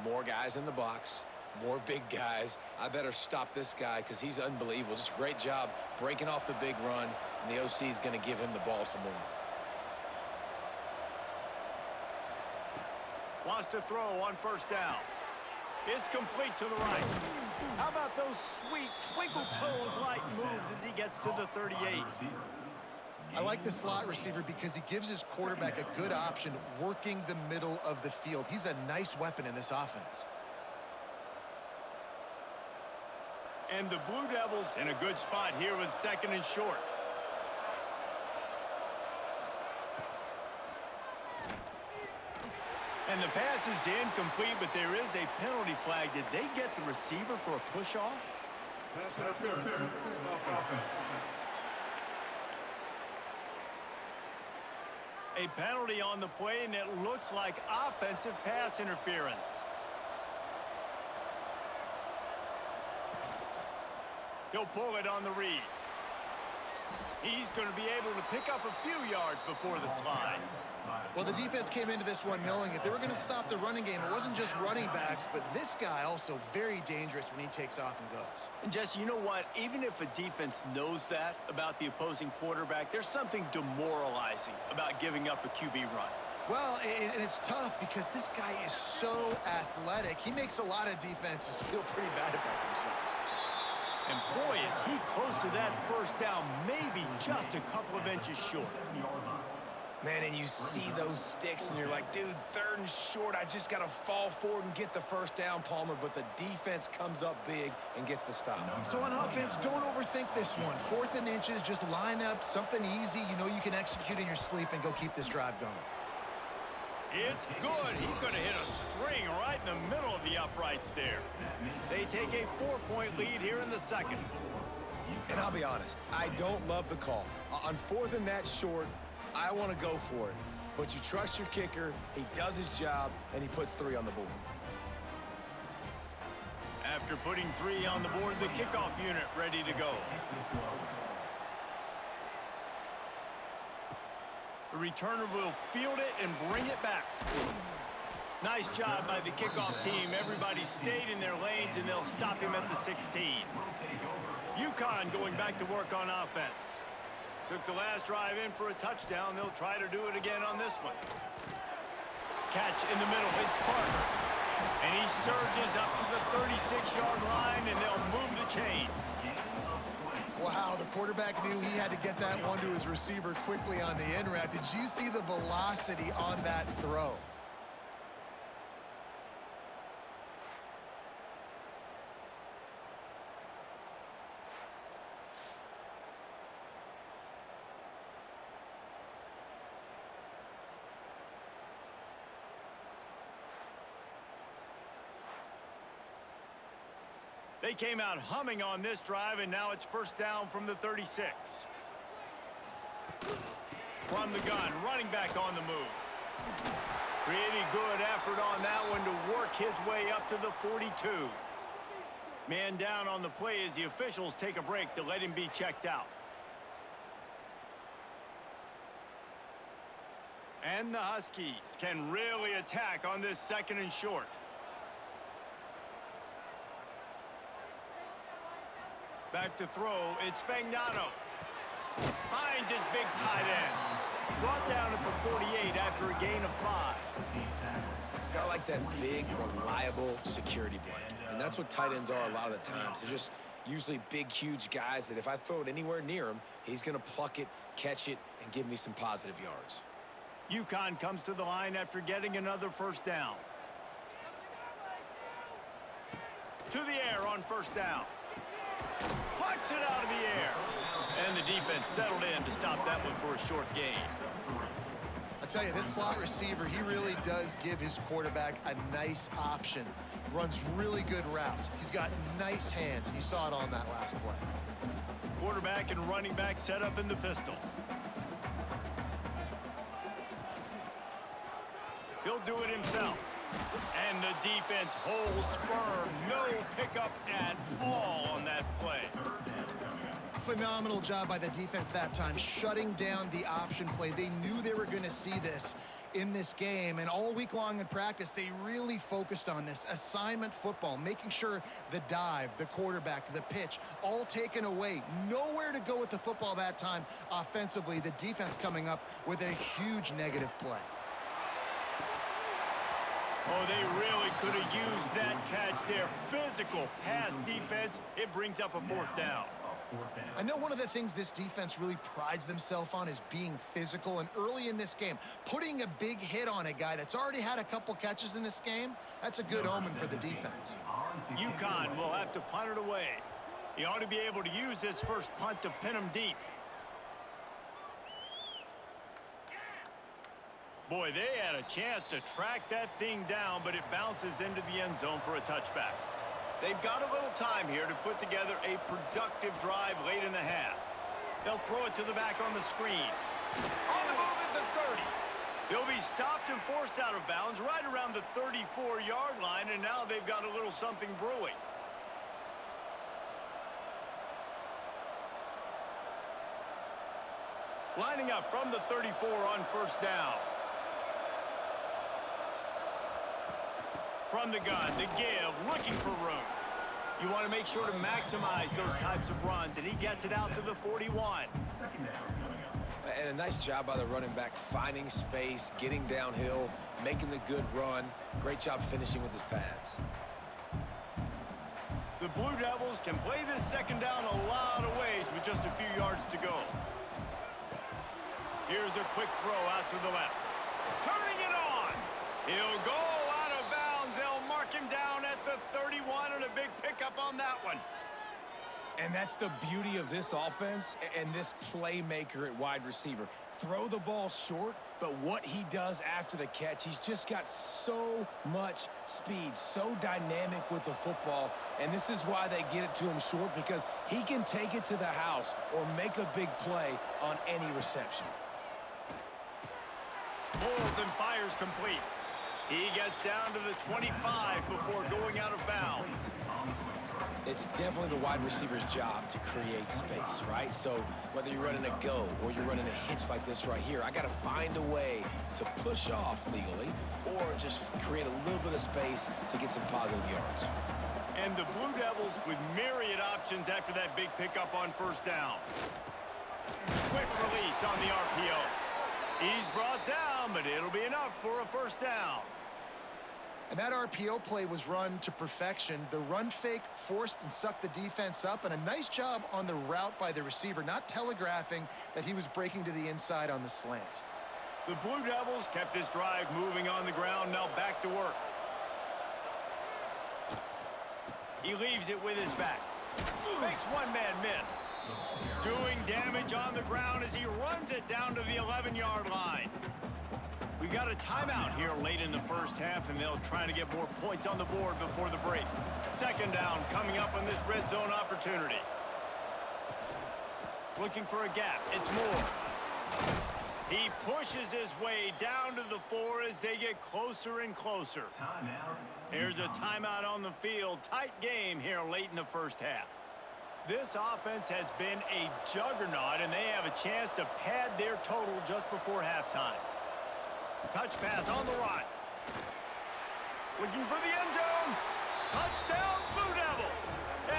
more guys in the box, more big guys. I better stop this guy because he's unbelievable. Just a great job breaking off the big run, and the OC is going to give him the ball some more. Wants to throw on 1st down. It's complete to the right. How about those sweet twinkle toes-like moves as he gets to the 38? I like the slot receiver because he gives his quarterback a good option working the middle of the field. He's a nice weapon in this offense. And the Blue Devils in a good spot here with 2nd and short. And the pass is incomplete, but there is a penalty flag. Did they get the receiver for a push-off? Pass interference. Offense. A penalty on the play, and it looks like offensive pass interference. He'll pull it on the read. He's going to be able to pick up a few yards before the slide. Well, the defense came into this one knowing if they were going to stop the running game, it wasn't just running backs, but this guy also very dangerous when he takes off and goes. And Jesse, you know what? Even if a defense knows that about the opposing quarterback, there's something demoralizing about giving up a QB run. Well, and it's tough because this guy is so athletic. He makes a lot of defenses feel pretty bad about themselves. And boy, is he close to that 1st down, maybe just a couple of inches short. Man, and you see those sticks, and you're like, dude, 3rd and short, I just got to fall forward and get the 1st down, Palmer, but the defense comes up big and gets the stop. So on offense, don't overthink this one. 4th and inches, just line up something easy you know you can execute in your sleep and go keep this drive going. It's good. He could have hit a string right in the middle of the uprights there. They take a 4-point lead here in the 2nd. And I'll be honest, I don't love the call. On 4th and that short, I want to go for it. But you trust your kicker, he does his job, and he puts 3 on the board. After putting 3 on the board, the kickoff unit ready to go. The returner will field it and bring it back. Nice job by the kickoff team. Everybody stayed in their lanes, and they'll stop him at the 16. UConn going back to work on offense. Took the last drive in for a touchdown. They'll try to do it again on this one. Catch in the middle. It's Parker. And he surges up to the 36-yard line, and they'll move the chain. Wow, the quarterback knew he had to get that one to his receiver quickly on the in route. Did you see the velocity on that throw? They came out humming on this drive, and now it's first down from the 36. From the gun, running back on the move. Pretty good effort on that one to work his way up to the 42. Man down on the play as the officials take a break to let him be checked out. And the Huskies can really attack on this second and short. Back to throw, it's Fagnano. Finds his big tight end. Brought down at the 48 after a gain of 5. Got like that big, reliable security blanket. And that's what tight ends are a lot of the times. They're just usually big, huge guys that if I throw it anywhere near him, he's going to pluck it, catch it, and give me some positive yards. UConn comes to the line after getting another first down. To the air on first down. Puts it out of the air. And the defense settled in to stop that one for a short gain. I tell you, this slot receiver, he really does give his quarterback a nice option. Runs really good routes. He's got nice hands, and you saw it on that last play. Quarterback and running back set up in the pistol. He'll do it himself. And the defense holds firm. No pickup at all on that play. Phenomenal job by the defense that time, shutting down the option play. They knew they were going to see this in this game, and all week long in practice, they really focused on this assignment football, making sure the dive, the quarterback, the pitch, all taken away. Nowhere to go with the football that time offensively. The defense coming up with a huge negative play. Oh, they really could have used that catch there. Physical pass defense. It brings up a fourth down. I know one of the things this defense really prides themselves on is being physical, and early in this game, putting a big hit on a guy that's already had a couple catches in this game, that's a good omen for the defense. UConn will have to punt it away. He ought to be able to use this first punt to pin him deep. Boy, they had a chance to track that thing down, but it bounces into the end zone for a touchback. They've got a little time here to put together a productive drive late in the half. They'll throw it to the back on the screen. On the move at the 30. They'll be stopped and forced out of bounds right around the 34-yard line, and now they've got a little something brewing. Lining up from the 34 on first down. From the gun, the give, looking for room. You want to make sure to maximize those types of runs, and he gets it out to the 41. And a nice job by the running back, finding space, getting downhill, making the good run. Great job finishing with his pads. The Blue Devils can play this second down a lot of ways with just a few yards to go. Here's a quick throw out to the left. Turning it on. He'll go out of bounds. They'll mark him down at the 31, and a big pickup on that one. And that's the beauty of this offense and this playmaker at wide receiver. Throw the ball short, but what he does after the catch, he's just got so much speed, so dynamic with the football, and this is why they get it to him short, because he can take it to the house or make a big play on any reception. Pulls and fires complete. He gets down to the 25 before going out of bounds. It's definitely the wide receiver's job to create space, right? So whether you're running a go or you're running a hitch like this right here, I got to find a way to push off legally or just create a little bit of space to get some positive yards. And the Blue Devils with myriad options after that big pickup on first down. Quick release on the RPO. He's brought down, but it'll be enough for a first down. And that RPO play was run to perfection. The run fake forced and sucked the defense up, and a nice job on the route by the receiver, not telegraphing that he was breaking to the inside on the slant. The Blue Devils kept this drive moving on the ground, now back to work. He leaves it with his back. Makes one man miss. Doing damage on the ground as he runs it down to the 11-yard line. We got a timeout here late in the first half, and they'll try to get more points on the board before the break. Second down coming up on this red zone opportunity. Looking for a gap. It's Moore. He pushes his way down to the 4 as they get closer and closer. Here's a timeout on the field. Tight game here late in the first half. This offense has been a juggernaut, and they have a chance to pad their total just before halftime. Touch pass on the right. Looking for the end zone. Touchdown, Blue Devils.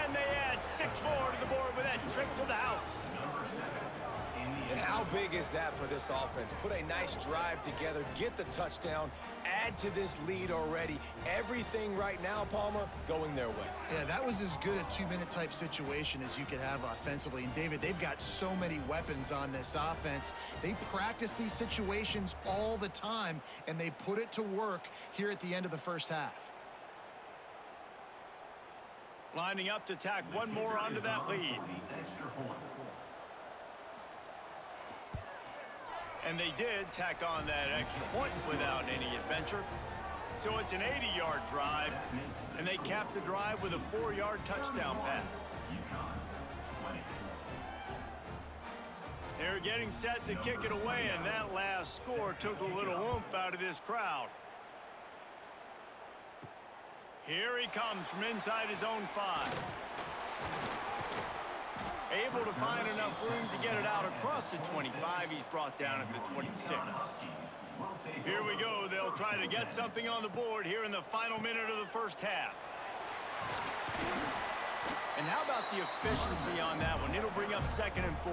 And they add 6 more to the board with that trip to the house. And how big is that for this offense? Put a nice drive together, get the touchdown, add to this lead already. Everything right now, Palmer, going their way. Yeah, that was as good a 2-minute type situation as you could have offensively. And David, they've got so many weapons on this offense. They practice these situations all the time, and they put it to work here at the end of the first half. Lining up to tack one more onto that lead. And they did tack on that extra point without any adventure. So it's an 80-yard drive, and they capped the drive with a 4-yard touchdown pass. They're getting set to kick it away, and that last score took a little oomph out of this crowd. Here he comes from inside his own 5. Able to find enough room to get it out across the 25. He's brought down at the 26. Here we go. They'll try to get something on the board here in the final minute of the first half. And how about the efficiency on that one? It'll bring up 2nd and 4.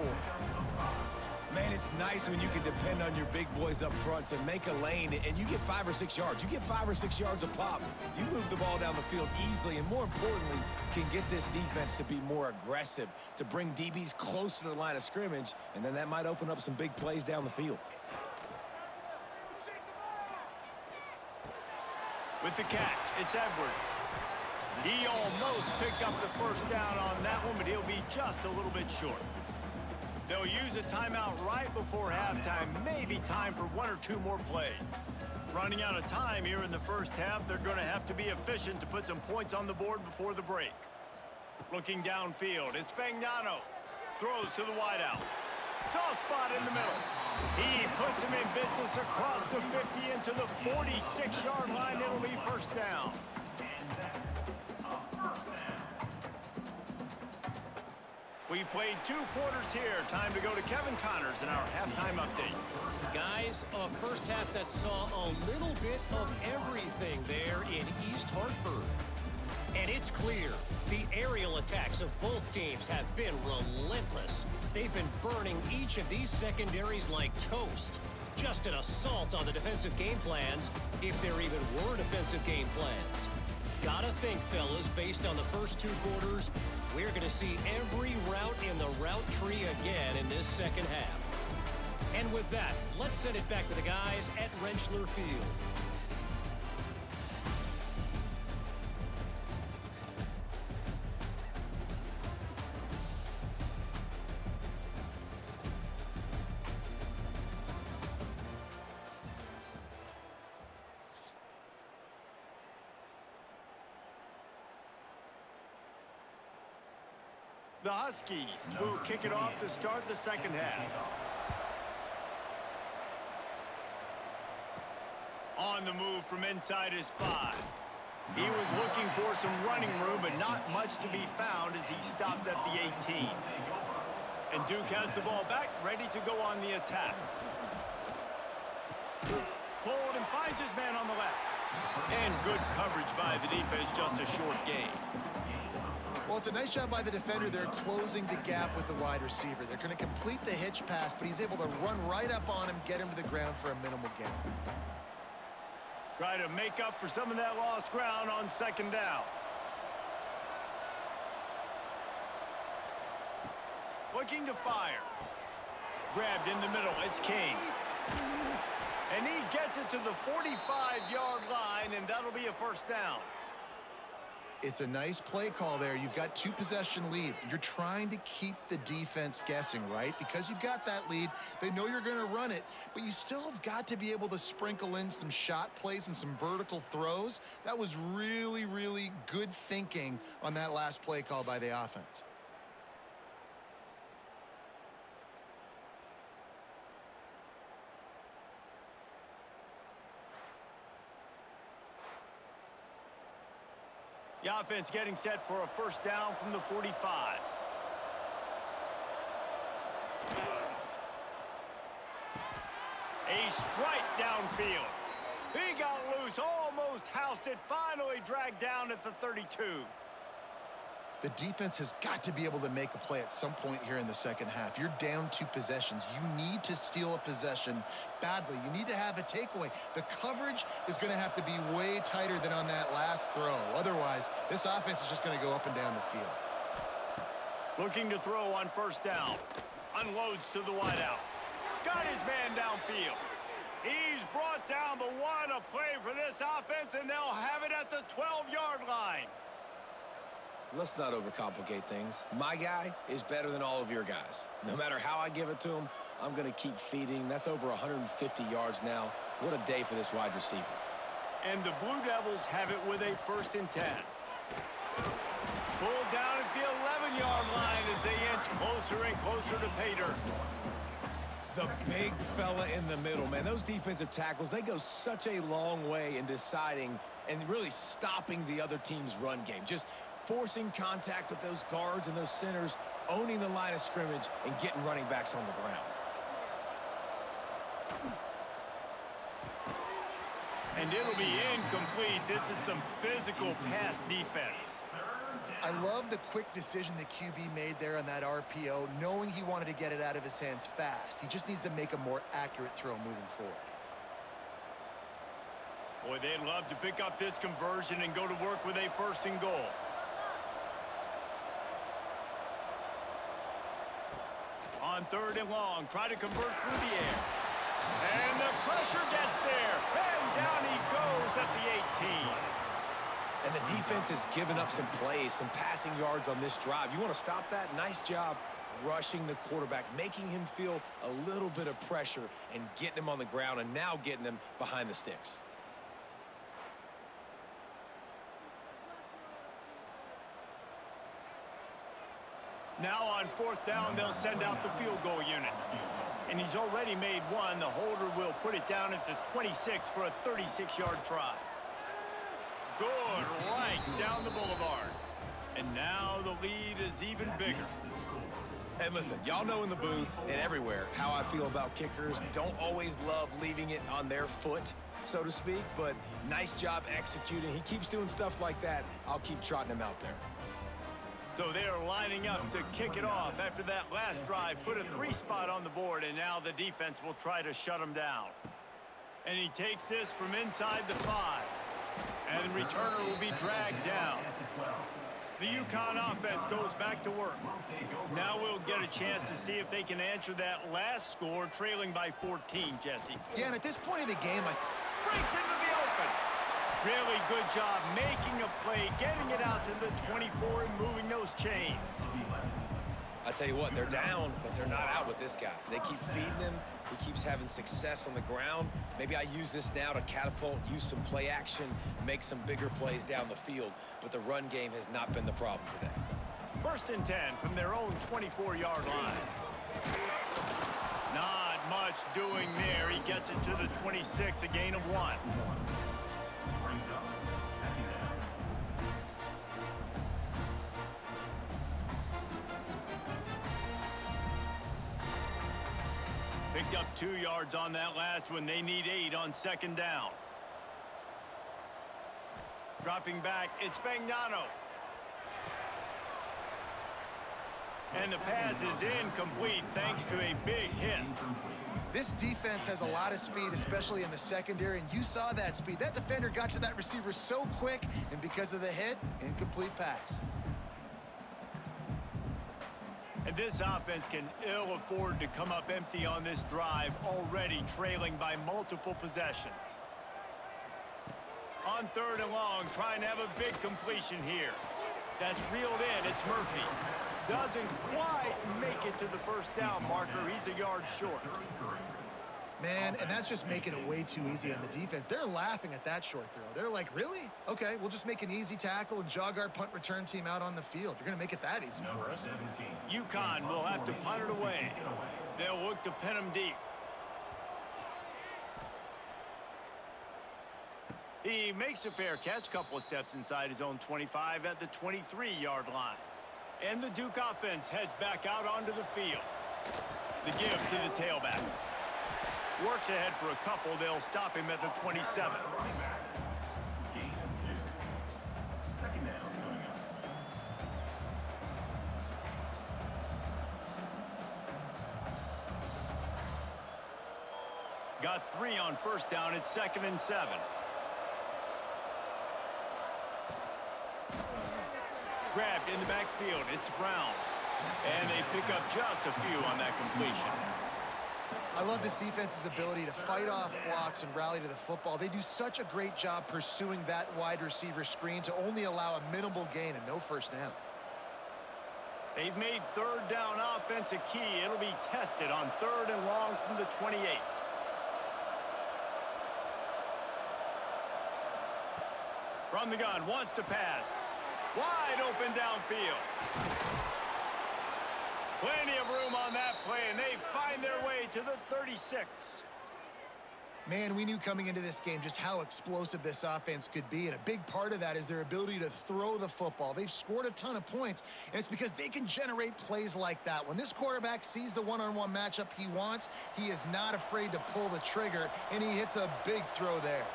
Man, it's nice when you can depend on your big boys up front to make a lane, and you get 5 or 6 yards. You get 5 or 6 yards a pop. You move the ball down the field easily, and more importantly, can get this defense to be more aggressive, to bring DBs close to the line of scrimmage, and then that might open up some big plays down the field. With the catch, it's Edwards. He almost picked up the first down on that one, but he'll be just a little bit short. They'll use a timeout right before halftime, maybe time for 1 or 2 more plays. Running out of time here in the first half, they're going to have to be efficient to put some points on the board before the break. Looking downfield, it's Fagnano. Throws to the wideout. Soft spot in the middle. He puts him in business across the 50 into the 46-yard line. It'll be first down. We've played 2 quarters here. Time to go to Kevin Connors in our halftime update. Guys, a first half that saw a little bit of everything there in East Hartford. And it's clear, the aerial attacks of both teams have been relentless. They've been burning each of these secondaries like toast. Just an assault on the defensive game plans, if there even were defensive game plans. Gotta think, fellas, based on the first 2 quarters, we're going to see every route in the route tree again in this second half. And with that, let's send it back to the guys at Rentschler Field. The Huskies will kick it off to start the second half. On the move from inside his 5. He was looking for some running room, but not much to be found as he stopped at the 18. And Duke has the ball back, ready to go on the attack. Pulled and finds his man on the left. And good coverage by the defense, just a short gain. Well, it's a nice job by the defender. They're closing the gap with the wide receiver. They're going to complete the hitch pass, but he's able to run right up on him, get him to the ground for a minimal gain. Try to make up for some of that lost ground on second down. Looking to fire. Grabbed in the middle. It's King. And he gets it to the 45-yard line, and that'll be a first down. It's a nice play call there. You've got 2-possession lead. You're trying to keep the defense guessing, right? Because you've got that lead, they know you're going to run it, but you still have got to be able to sprinkle in some shot plays and some vertical throws. That was really, really good thinking on that last play call by the offense. The offense getting set for a first down from the 45. A strike downfield. He got loose, almost housed it, finally dragged down at the 32. The defense has got to be able to make a play at some point here in the second half. You're down 2 possessions. You need to steal a possession badly. You need to have a takeaway. The coverage is going to have to be way tighter than on that last throw. Otherwise, this offense is just going to go up and down the field. Looking to throw on first down. Unloads to the wideout. Got his man downfield. He's brought down, but what a play for this offense, and they'll have it at the 12-yard line. Let's not overcomplicate things. My guy is better than all of your guys. No matter how I give it to him, I'm going to keep feeding. That's over 150 yards now. What a day for this wide receiver. And the Blue Devils have it with a 1st and 10. Pulled down at the 11-yard line as they inch closer and closer to pay dirt. The big fella in the middle, man. Those defensive tackles, they go such a long way in deciding and really stopping the other team's run game. Just forcing contact with those guards and those centers, owning the line of scrimmage, and getting running backs on the ground. And it'll be incomplete. This is some physical pass defense. I love the quick decision the QB made there on that RPO, knowing he wanted to get it out of his hands fast. He just needs to make a more accurate throw moving forward. Boy, they'd love to pick up this conversion and go to work with a 1st and goal. On 3rd and long, try to convert through the air. And the pressure gets there. And down he goes at the 18. And the defense has given up some plays, some passing yards on this drive. You want to stop that? Nice job rushing the quarterback, making him feel a little bit of pressure and getting him on the ground and now getting him behind the sticks. Now on 4th down, they'll send out the field goal unit. And he's already made one. The holder will put it down at the 26 for a 36-yard try. Good, right down the boulevard. And now the lead is even bigger. And listen, y'all know in the booth and everywhere how I feel about kickers. Don't always love leaving it on their foot, so to speak, but nice job executing. He keeps doing stuff like that. I'll keep trotting him out there. So they're lining up to kick it off after that last drive. Put a 3-spot on the board, and now the defense will try to shut him down. And he takes this from inside the 5. And the returner will be dragged down. The UConn offense goes back to work. Now we'll get a chance to see if they can answer that last score, trailing by 14, Jesse. Yeah, and at this point of the game, Breaks into the open. Really good job making a play, getting it out to the 24 and moving those chains. I tell you what, they're down, but they're not out with this guy. They keep feeding him. He keeps having success on the ground. Maybe I use this now to catapult, use some play action, make some bigger plays down the field. But the run game has not been the problem today. 1st and 10 from their own 24-yard line. Not much doing there. He gets it to the 26, a gain of 1. Brings up 2nd down. Picked up 2 yards on that last one. They need 8 on 2nd down. Dropping back, it's Fagnano. And the pass is incomplete thanks to a big hit. This defense has a lot of speed, especially in the secondary, and you saw that speed. That defender got to that receiver so quick, and because of the hit, incomplete pass. And this offense can ill afford to come up empty on this drive, already trailing by multiple possessions. On 3rd and long, trying to have a big completion here. That's reeled in. It's Murphy. Doesn't quite make it to the first down marker. He's a yard short. Man, and that's just making it way too easy on the defense. They're laughing at that short throw. They're like, really? Okay, we'll just make an easy tackle and jog our punt return team out on the field. You're going to make it that easy for us. UConn will have to punt it away. They'll look to pin them deep. He makes a fair catch, couple of steps inside his own 25 at the 23-yard line. And the Duke offense heads back out onto the field. The give to the tailback. Works ahead for a couple. They'll stop him at the 27. Gain of 2. Second down coming up. Got 3 on first down. It's 2nd and 7. Grabbed in the backfield. It's Brown. And they pick up just a few on that completion. I love this defense's ability to fight off blocks and rally to the football. They do such a great job pursuing that wide receiver screen to only allow a minimal gain and no first down. They've made 3rd down offense a key. It'll be tested on 3rd and long from the 28. From the gun, wants to pass. Wide open downfield. Plenty of room on that play, and they find their way to the 36. Man, we knew coming into this game just how explosive this offense could be, and a big part of that is their ability to throw the football. They've scored a ton of points, and it's because they can generate plays like that. When this quarterback sees the one-on-one matchup he wants, he is not afraid to pull the trigger, and he hits a big throw there.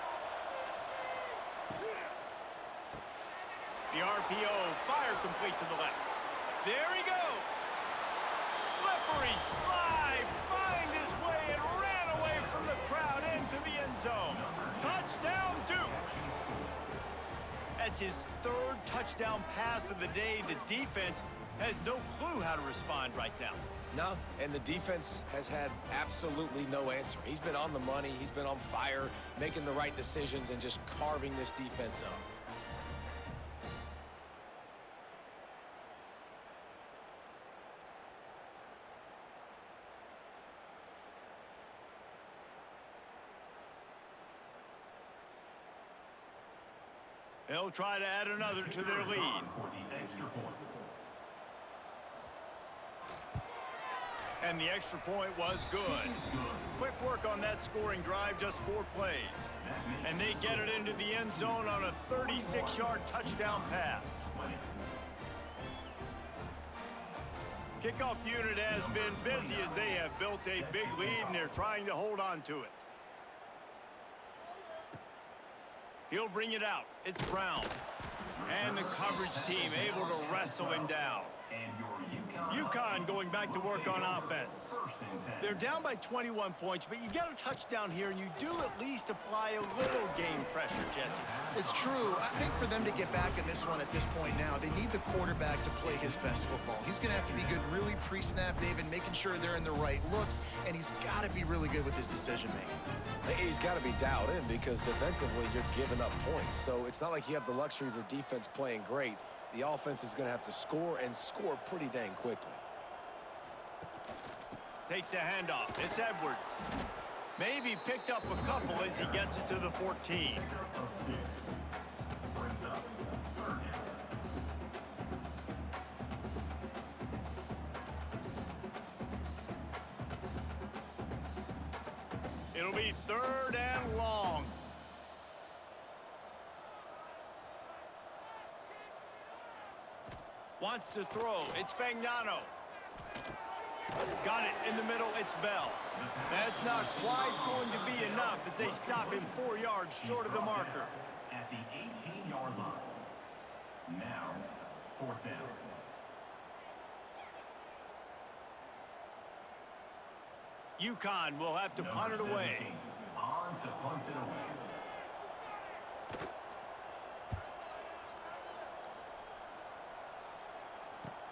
The RPO, fire complete to the left. There he goes. Slippery slide, find his way and ran away from the crowd into the end zone. Touchdown, Duke. That's his 3rd touchdown pass of the day. The defense has no clue how to respond right now. No, and the defense has had absolutely no answer. He's been on the money. He's been on fire, making the right decisions and just carving this defense up. They'll try to add another to their lead. For the extra point. And the extra point was good. Quick work on that scoring drive, just 4 plays. And they get it into the end zone on a 36-yard touchdown pass. Kickoff unit has been busy as they have built a big lead, and they're trying to hold on to it. He'll bring it out. It's Brown. And the coverage team able to wrestle him down. UConn going back to work on offense. They're down by 21 points, but you get a touchdown here, and you do at least apply a little game pressure, Jesse. It's true. I think for them to get back in this one at this point now, they need the quarterback to play his best football. He's going to have to be good really pre-snap, David, making sure they're in the right looks, and he's got to be really good with his decision-making. He's got to be dialed in because defensively you're giving up points. So it's not like you have the luxury of your defense playing great. The offense is going to have to score and score pretty dang quickly. Takes a handoff. It's Edwards. Maybe picked up a couple as he gets it to the 14. It'll be 3rd and long. Wants to throw. It's Fagnano. Got it in the middle. It's Bell. That's not quite going to be enough as they stop him 4 yards short of the marker. At the 18-yard line. Now, 4th down. UConn will have to punt it away. On to punt it away.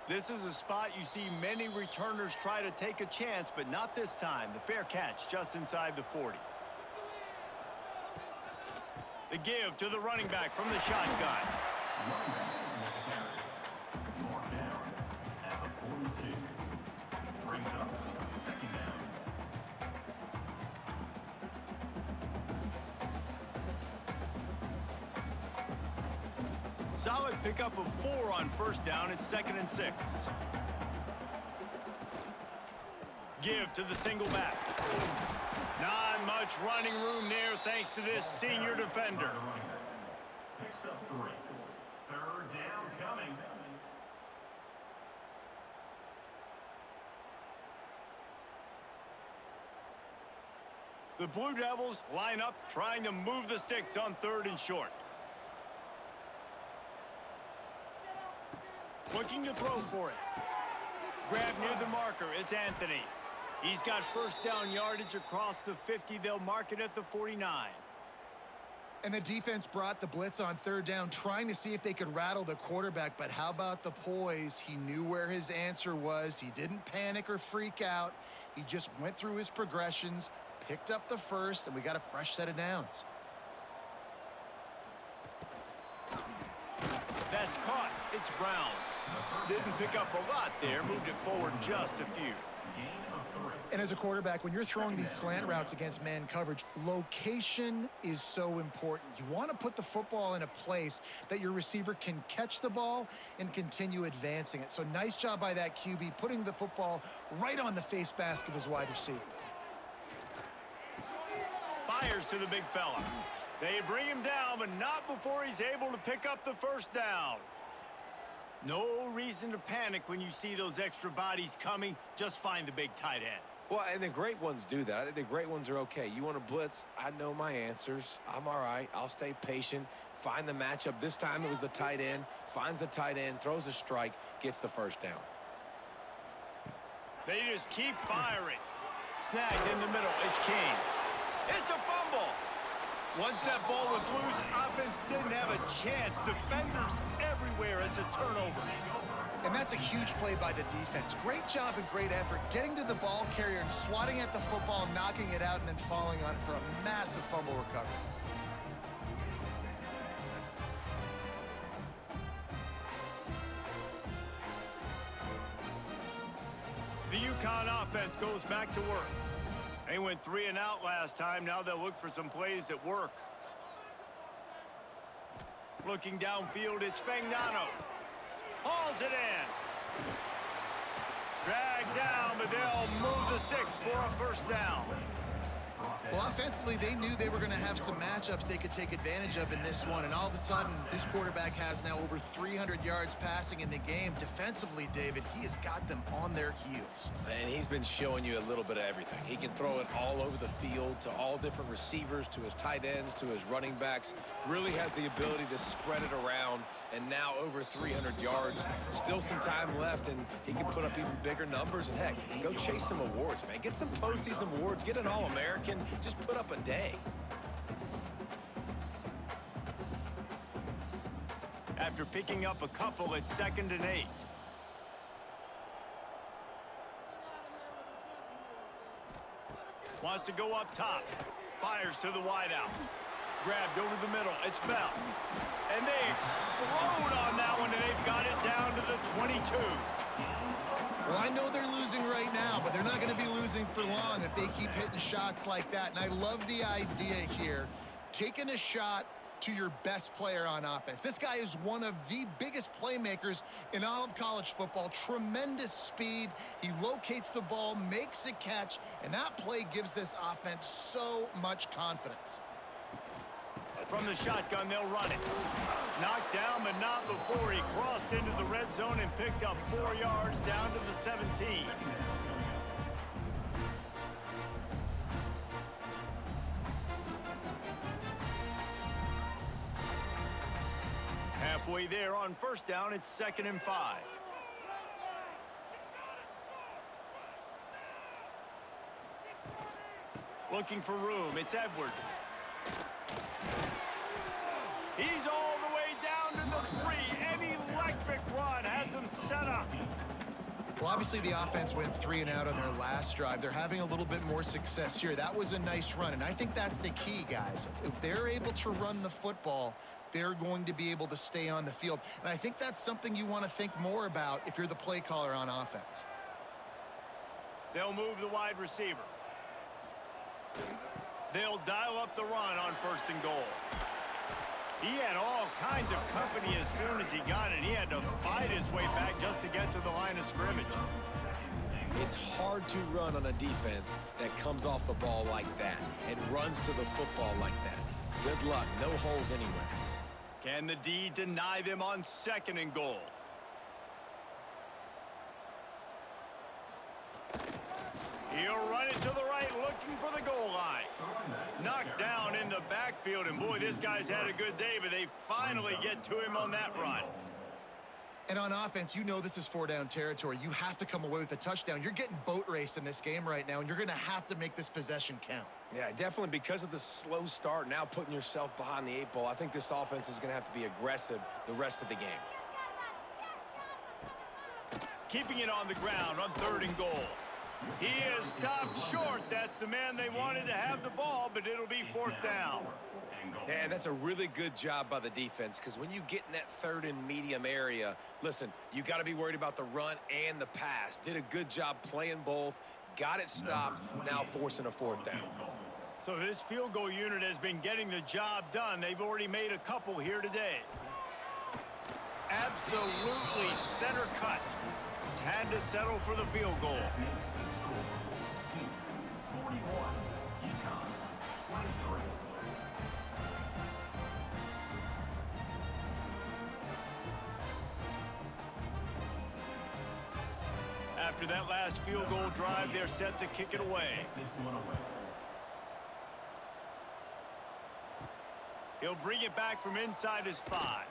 This is a spot you see many returners try to take a chance, but not this time. The fair catch just inside the 40. The give to the running back from the shotgun. Mark down at the 42. Brings up second down. Solid pickup of 4 on first down. It's 2nd and 6. Give to the single back. Not much running room there thanks to this senior defender. Picks up 3. Third down coming. The Blue Devils line up trying to move the sticks on 3rd and short. Looking to throw for it. Grab near the marker is Anthony. He's got first down yardage across the 50. They'll mark it at the 49. And the defense brought the blitz on 3rd down, trying to see if they could rattle the quarterback. But how about the poise? He knew where his answer was. He didn't panic or freak out. He just went through his progressions, picked up the first, and we got a fresh set of downs. That's caught. It's Brown. Didn't pick up a lot there. Moved it forward just a few. And as a quarterback, when you're throwing these slant routes against man coverage, location is so important. You want to put the football in a place that your receiver can catch the ball and continue advancing it. So nice job by that QB, putting the football right on the face mask of his wide receiver. Fires to the big fella. They bring him down, but not before he's able to pick up the first down. No reason to panic when you see those extra bodies coming. Just find the big tight end. Well, and the great ones do that. I think the great ones are okay. You want to blitz? I know my answers. I'm all right. I'll stay patient. Find the matchup. This time it was the tight end. Finds the tight end, throws a strike, gets the first down. They just keep firing. Snagged in the middle. It's Kane. It's a fumble. Once that ball was loose, offense didn't have a chance. Defenders everywhere. It's a turnover. And that's a huge play by the defense. Great job and great effort getting to the ball carrier and swatting at the football, knocking it out, and then falling on it for a massive fumble recovery. The UConn offense goes back to work. They went 3 and out last time. Now they'll look for some plays that work. Looking downfield, it's Fagnano. Hauls it in. Dragged down, but they'll move the sticks for a first down. Well, offensively, they knew they were going to have some matchups they could take advantage of in this one, and all of a sudden, this quarterback has now over 300 yards passing in the game. Defensively, David, he has got them on their heels. And he's been showing you a little bit of everything. He can throw it all over the field to all different receivers, to his tight ends, to his running backs. Really has the ability to spread it around, and now over 300 yards. Still some time left, and he can put up even bigger numbers. And, heck, go chase some awards, man. Get some postseason awards. Get an All-American. Just put up a day. After picking up a couple, it's 2nd and 8. Wants to go up top. Fires to the wideout. Grabbed over the middle. It's Bell. And they explode on that one, and they've got it down to the 22. Well, I know they're losing right now, but they're not going to be losing for long if they keep hitting shots like that. And I love the idea here, taking a shot to your best player on offense. This guy is one of the biggest playmakers in all of college football. Tremendous speed. He locates the ball, makes a catch, and that play gives this offense so much confidence. From the shotgun, they'll run it. Knocked down, but not before he crossed into the red zone and picked up 4 yards down to the 17. Halfway there on first down, it's 2nd and 5. Looking for room. It's Edwards. He's all the way down to the 3. An electric run has him set up. Well, obviously the offense went 3 and out on their last drive. They're having a little bit more success here. That was a nice run, and I think that's the key, guys. If they're able to run the football, they're going to be able to stay on the field. And I think that's something you want to think more about if you're the play caller on offense. They'll move the wide receiver. They'll dial up the run on 1st and goal. He had all kinds of company as soon as he got it. He had to fight his way back just to get to the line of scrimmage. It's hard to run on a defense that comes off the ball like that and runs to the football like that. Good luck. No holes anywhere. Can the D deny them on 2nd and goal? He'll run it to the right, looking for the goal line. Knocked down in the backfield, and boy, this guy's had a good day, but they finally get to him on that run. And on offense, you know this is 4-down territory. You have to come away with a touchdown. You're getting boat raced in this game right now, and you're going to have to make this possession count. Yeah, definitely because of the slow start, now putting yourself behind the 8 ball, I think this offense is going to have to be aggressive the rest of the game. Keeping it on the ground on 3rd and goal. He is stopped short. That's the man they wanted to have the ball, but it'll be 4th down. Yeah, that's a really good job by the defense, because when you get in that 3rd and medium area, listen, you got to be worried about the run and the pass. Did a good job playing both, got it stopped, now forcing a 4th down. So this field goal unit has been getting the job done. They've already made a couple here today. Absolutely center cut. Had to settle for the field goal. 41, UConn, 23. After that last field goal drive, they're set to kick it away. He'll bring it back from inside his 5.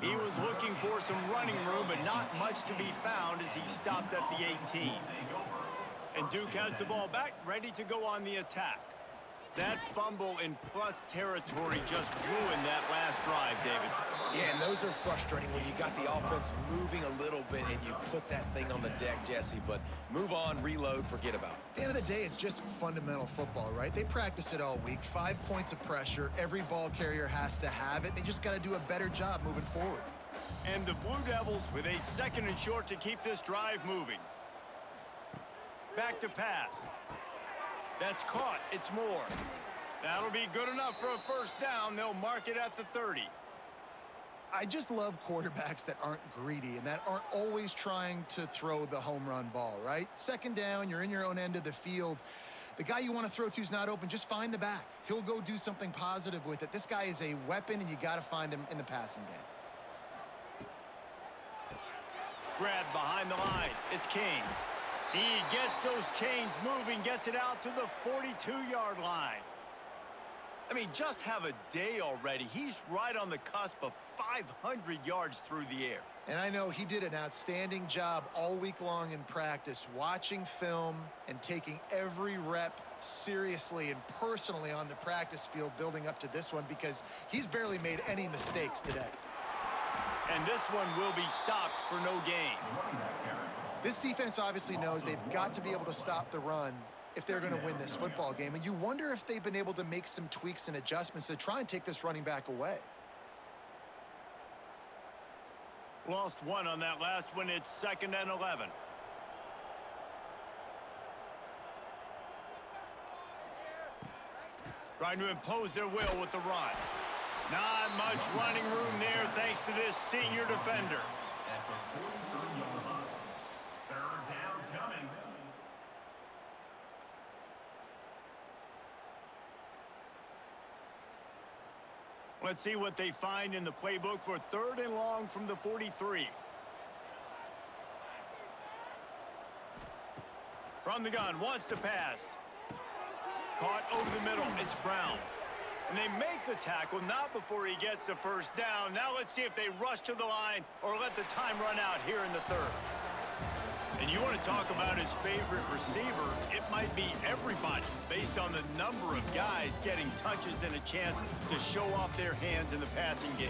He was looking for some running room, but not much to be found as he stopped at the 18. And Duke has the ball back, ready to go on the attack. That fumble in plus territory just ruined that last drive, David. Yeah, and those are frustrating when you got the offense moving a little bit and you put that thing on the deck, Jesse. But move on, reload, forget about it. At the end of the day, it's just fundamental football, right? They practice it all week. 5 points of pressure. Every ball carrier has to have it. They just got to do a better job moving forward. And the Blue Devils with a 2nd and short to keep this drive moving. Back to pass. That's caught. It's Moore. That'll be good enough for a 1st down. They'll mark it at the 30. I just love quarterbacks that aren't greedy and that aren't always trying to throw the home run ball, right? 2nd down, you're in your own end of the field. The guy you want to throw to is not open. Just find the back. He'll go do something positive with it. This guy is a weapon, and you got to find him in the passing game. Grab behind the line. It's King. He gets those chains moving, gets it out to the 42-yard line. I mean, just have a day already. He's right on the cusp of 500 yards through the air. And I know he did an outstanding job all week long in practice, watching film and taking every rep seriously and personally on the practice field building up to this one, because he's barely made any mistakes today. And this one will be stopped for no gain. This defense obviously knows they've got to be able to stop the run if they're going to win this football game. And you wonder if they've been able to make some tweaks and adjustments to try and take this running back away. Lost one on that last one. It's 2nd and 11. Trying to impose their will with the run. Not much running room there thanks to this senior defender. At the 43-yard line. 3rd down coming. Let's see what they find in the playbook for 3rd and long from the 43. From the gun, wants to pass. Caught over the middle. It's Brown. And they make the tackle, not before he gets the 1st down. Now let's see if they rush to the line or let the time run out here in the 3rd. And you want to talk about his favorite receiver, it might be everybody based on the number of guys getting touches and a chance to show off their hands in the passing game.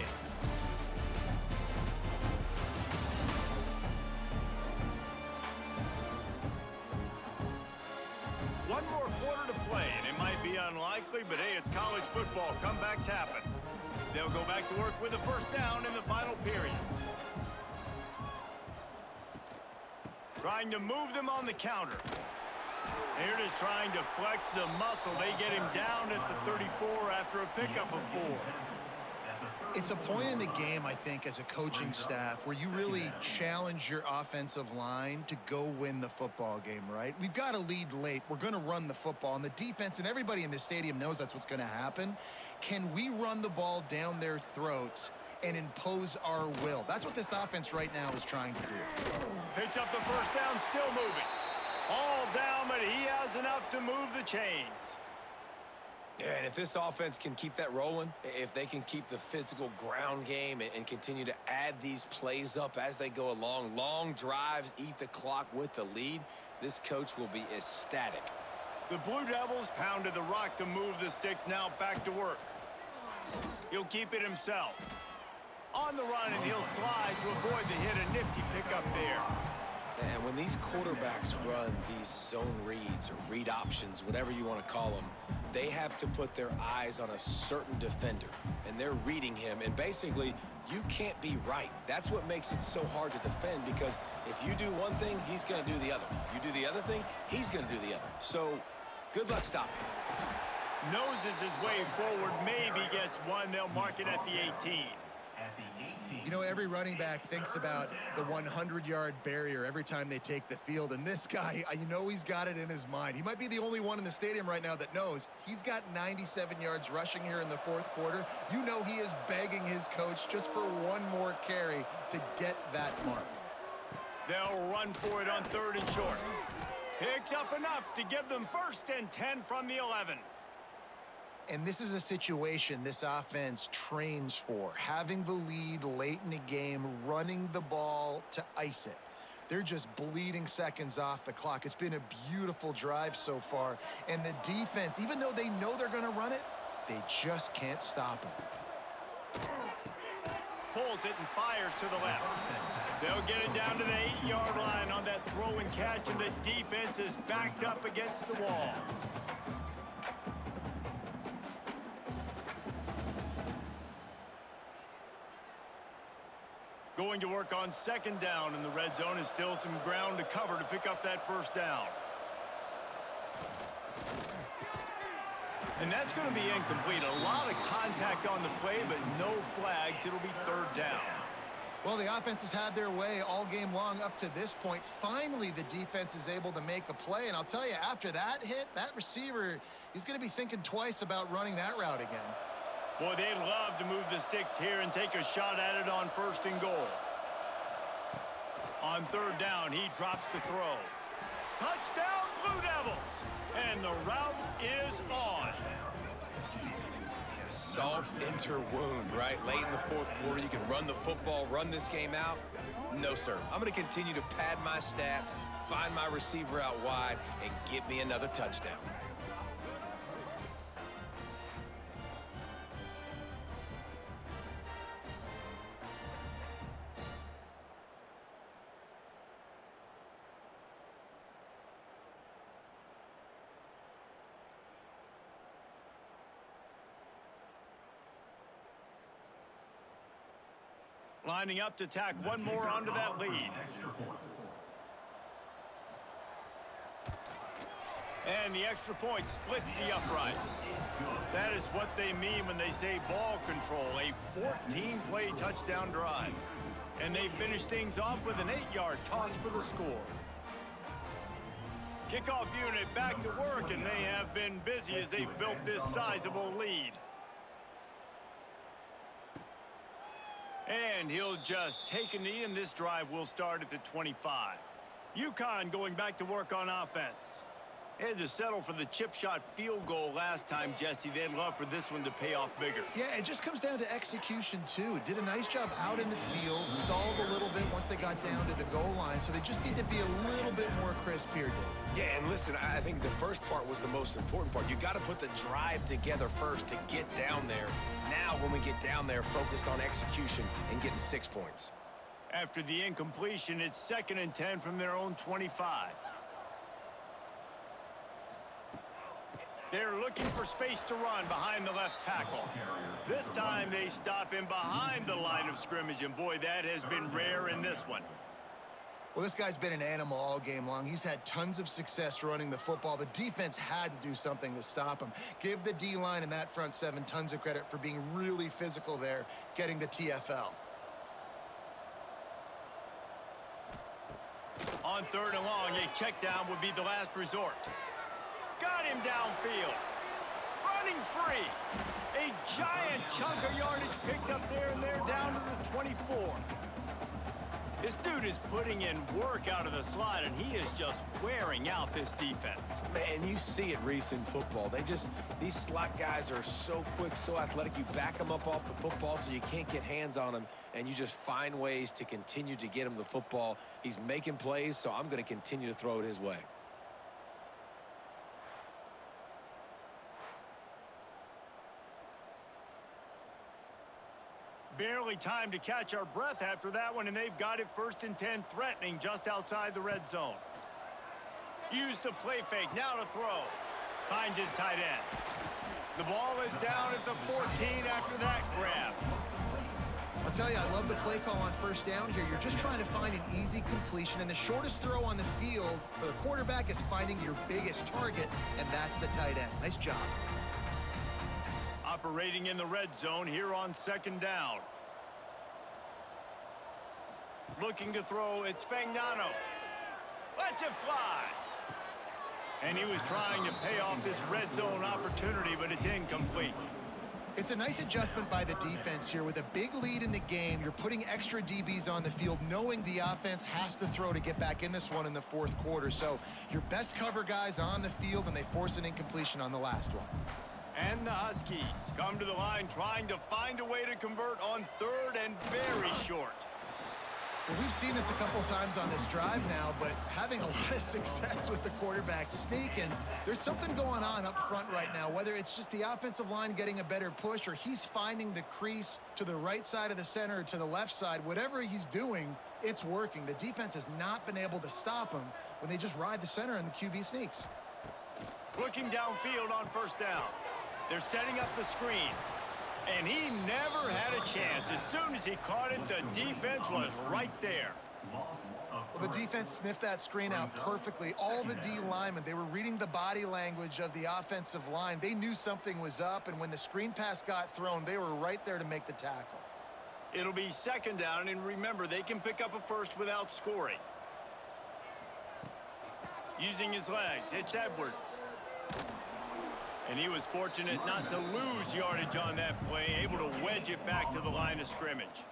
One more quarter to play, and it might be unlikely, but hey, it's college football. Comebacks happen. They'll go back to work with a first down in the final period. Trying to move them on the counter. Here it is, trying to flex the muscle. They get him down at the 34 after a pickup of 4. It's a point in the game, I think, as a coaching staff where you really challenge your offensive line to go win the football game, right? We've got a lead late. We're going to run the football. And the defense and everybody in the stadium knows that's what's going to happen. Can we run the ball down their throats and impose our will? That's what this offense right now is trying to do. Picks up the first down, still moving. All down, but he has enough to move the chains. Yeah, and if this offense can keep that rolling, if they can keep the physical ground game and continue to add these plays up as they go along, long drives, eat the clock with the lead, this coach will be ecstatic. The Blue Devils pounded the rock to move the sticks, now back to work. He'll keep it himself. On the run, and he'll slide to avoid the hit. A nifty pickup there. And when these quarterbacks run these zone reads or read options, whatever you want to call them, they have to put their eyes on a certain defender, and they're reading him. And basically, you can't be right. That's what makes it so hard to defend, because if you do one thing, he's going to do the other. You do the other thing, he's going to do the other. So good luck stopping him. Noses his way forward, maybe gets one. They'll mark it at the 18. You know, every running back thinks about the 100-yard barrier every time they take the field. And this guy, you know he's got it in his mind. He might be the only one in the stadium right now that knows he's got 97 yards rushing here in the fourth quarter. You know he is begging his coach just for one more carry to get that mark. They'll run for it on 3rd and short. Picks up enough to give them 1st and 10 from the 11. And this is a situation this offense trains for, having the lead late in the game, running the ball to ice it. They're just bleeding seconds off the clock. It's been a beautiful drive so far. And the defense, even though they know they're going to run it, they just can't stop it. Pulls it and fires to the left. They'll get it down to the 8-yard line on that throw and catch, and the defense is backed up against the wall. Going to work on 2nd down in the red zone. Is still some ground to cover to pick up that 1st down. And that's going to be incomplete. A lot of contact on the play, but no flags. It'll be 3rd down. Well, the offense has had their way all game long up to this point. Finally, the defense is able to make a play. And I'll tell you, after that hit, that receiver, he's going to be thinking twice about running that route again. Boy, they'd love to move the sticks here and take a shot at it on 1st and goal. On 3rd down, he drops to throw. Touchdown, Blue Devils! And the route is on. Yeah, salt into wound, right? Late in the 4th quarter, you can run the football, run this game out. No, sir. I'm going to continue to pad my stats, find my receiver out wide, and get me another touchdown. Lining up to tack one more onto that lead. And the extra point splits the uprights. That is what they mean when they say ball control, a 14-play touchdown drive. And they finish things off with an 8-yard toss for the score. Kickoff unit back to work, and they have been busy as they've built this sizable lead. And he'll just take a knee, and this drive will start at the 25. UConn going back to work on offense. They had to settle for the chip shot field goal last time, Jesse. They'd love for this one to pay off bigger. Yeah, it just comes down to execution, too. It did a nice job out in the field, stalled a little bit once once they got down to the goal line, so they just need to be a little bit more crisp here, Dave. Yeah, and listen, I think the first part was the most important part. You got to put the drive together first to get down there. Now, when we get down there, focus on execution and getting 6 points. After the incompletion, it's 2nd and 10 from their own 25. They're looking for space to run behind the left tackle. This time they stop him behind the line of scrimmage, and boy, that has been rare in this one. Well, this guy's been an animal all game long. He's had tons of success running the football. The defense had to do something to stop him. Give the D-line and that front seven tons of credit for being really physical there, getting the TFL. On 3rd and long, a check down would be the last resort. Got him downfield. Running free. A giant chunk of yardage picked up there, and they're down to the 24. This dude is putting in work out of the slot, and he is just wearing out this defense. Man, you see it, Reese, in football. These slot guys are so quick, so athletic. You back them up off the football so you can't get hands on them, and you just find ways to continue to get him the football. He's making plays, so I'm going to continue to throw it his way. Barely time to catch our breath after that one, and they've got it 1st and 10, threatening just outside the red zone. Use the play fake, now to throw. Finds his tight end. The ball is down at the 14 after that grab. I'll tell you, I love the play call on 1st down here. You're just trying to find an easy completion, and the shortest throw on the field for the quarterback is finding your biggest target, and that's the tight end. Nice job. Operating in the red zone here on 2nd down. Looking to throw, it's Fagnano. Lets it fly. And he was trying to pay off this red zone opportunity, but it's incomplete. It's a nice adjustment by the defense here. With a big lead in the game, you're putting extra DBs on the field, knowing the offense has to throw to get back in this one in the 4th quarter. So your best cover guys on the field, and they force an incompletion on the last one. And the Huskies come to the line trying to find a way to convert on 3rd and very short. Well, we've seen this a couple times on this drive now, but having a lot of success with the quarterback sneak, and there's something going on up front right now, whether it's just the offensive line getting a better push or he's finding the crease to the right side of the center or to the left side. Whatever he's doing, it's working. The defense has not been able to stop him when they just ride the center and the QB sneaks. Looking downfield on 1st down. They're setting up the screen. And he never had a chance. As soon as he caught it, the defense was right there. Well, the defense sniffed that screen out perfectly. All the D linemen, they were reading the body language of the offensive line. They knew something was up, and when the screen pass got thrown, they were right there to make the tackle. It'll be 2nd down, and remember, they can pick up a first without scoring. Using his legs, it's Edwards. And he was fortunate not to lose yardage on that play, able to wedge it back to the line of scrimmage.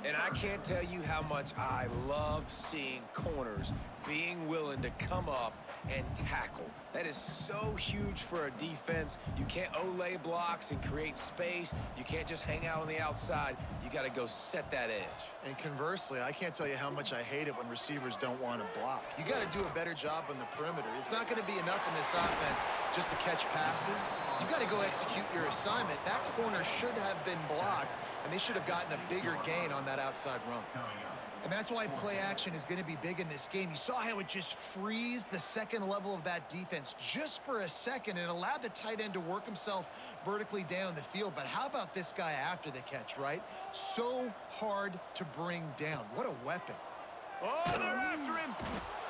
And I can't tell you how much I love seeing corners being willing to come up and tackle. That is so huge for a defense. You can't olay blocks and create space. You can't just hang out on the outside. You got to go set that edge. And conversely, I can't tell you how much I hate it when receivers don't want to block. You got to do a better job on the perimeter. It's not going to be enough in this offense just to catch passes. You've got to go execute your assignment. That corner should have been blocked, and they should have gotten a bigger gain on that outside run. And that's why play action is going to be big in this game. You saw how it just freezed the second level of that defense just for a second. It allowed the tight end to work himself vertically down the field. But how about this guy after the catch, right? So hard to bring down. What a weapon. Oh, they're after him.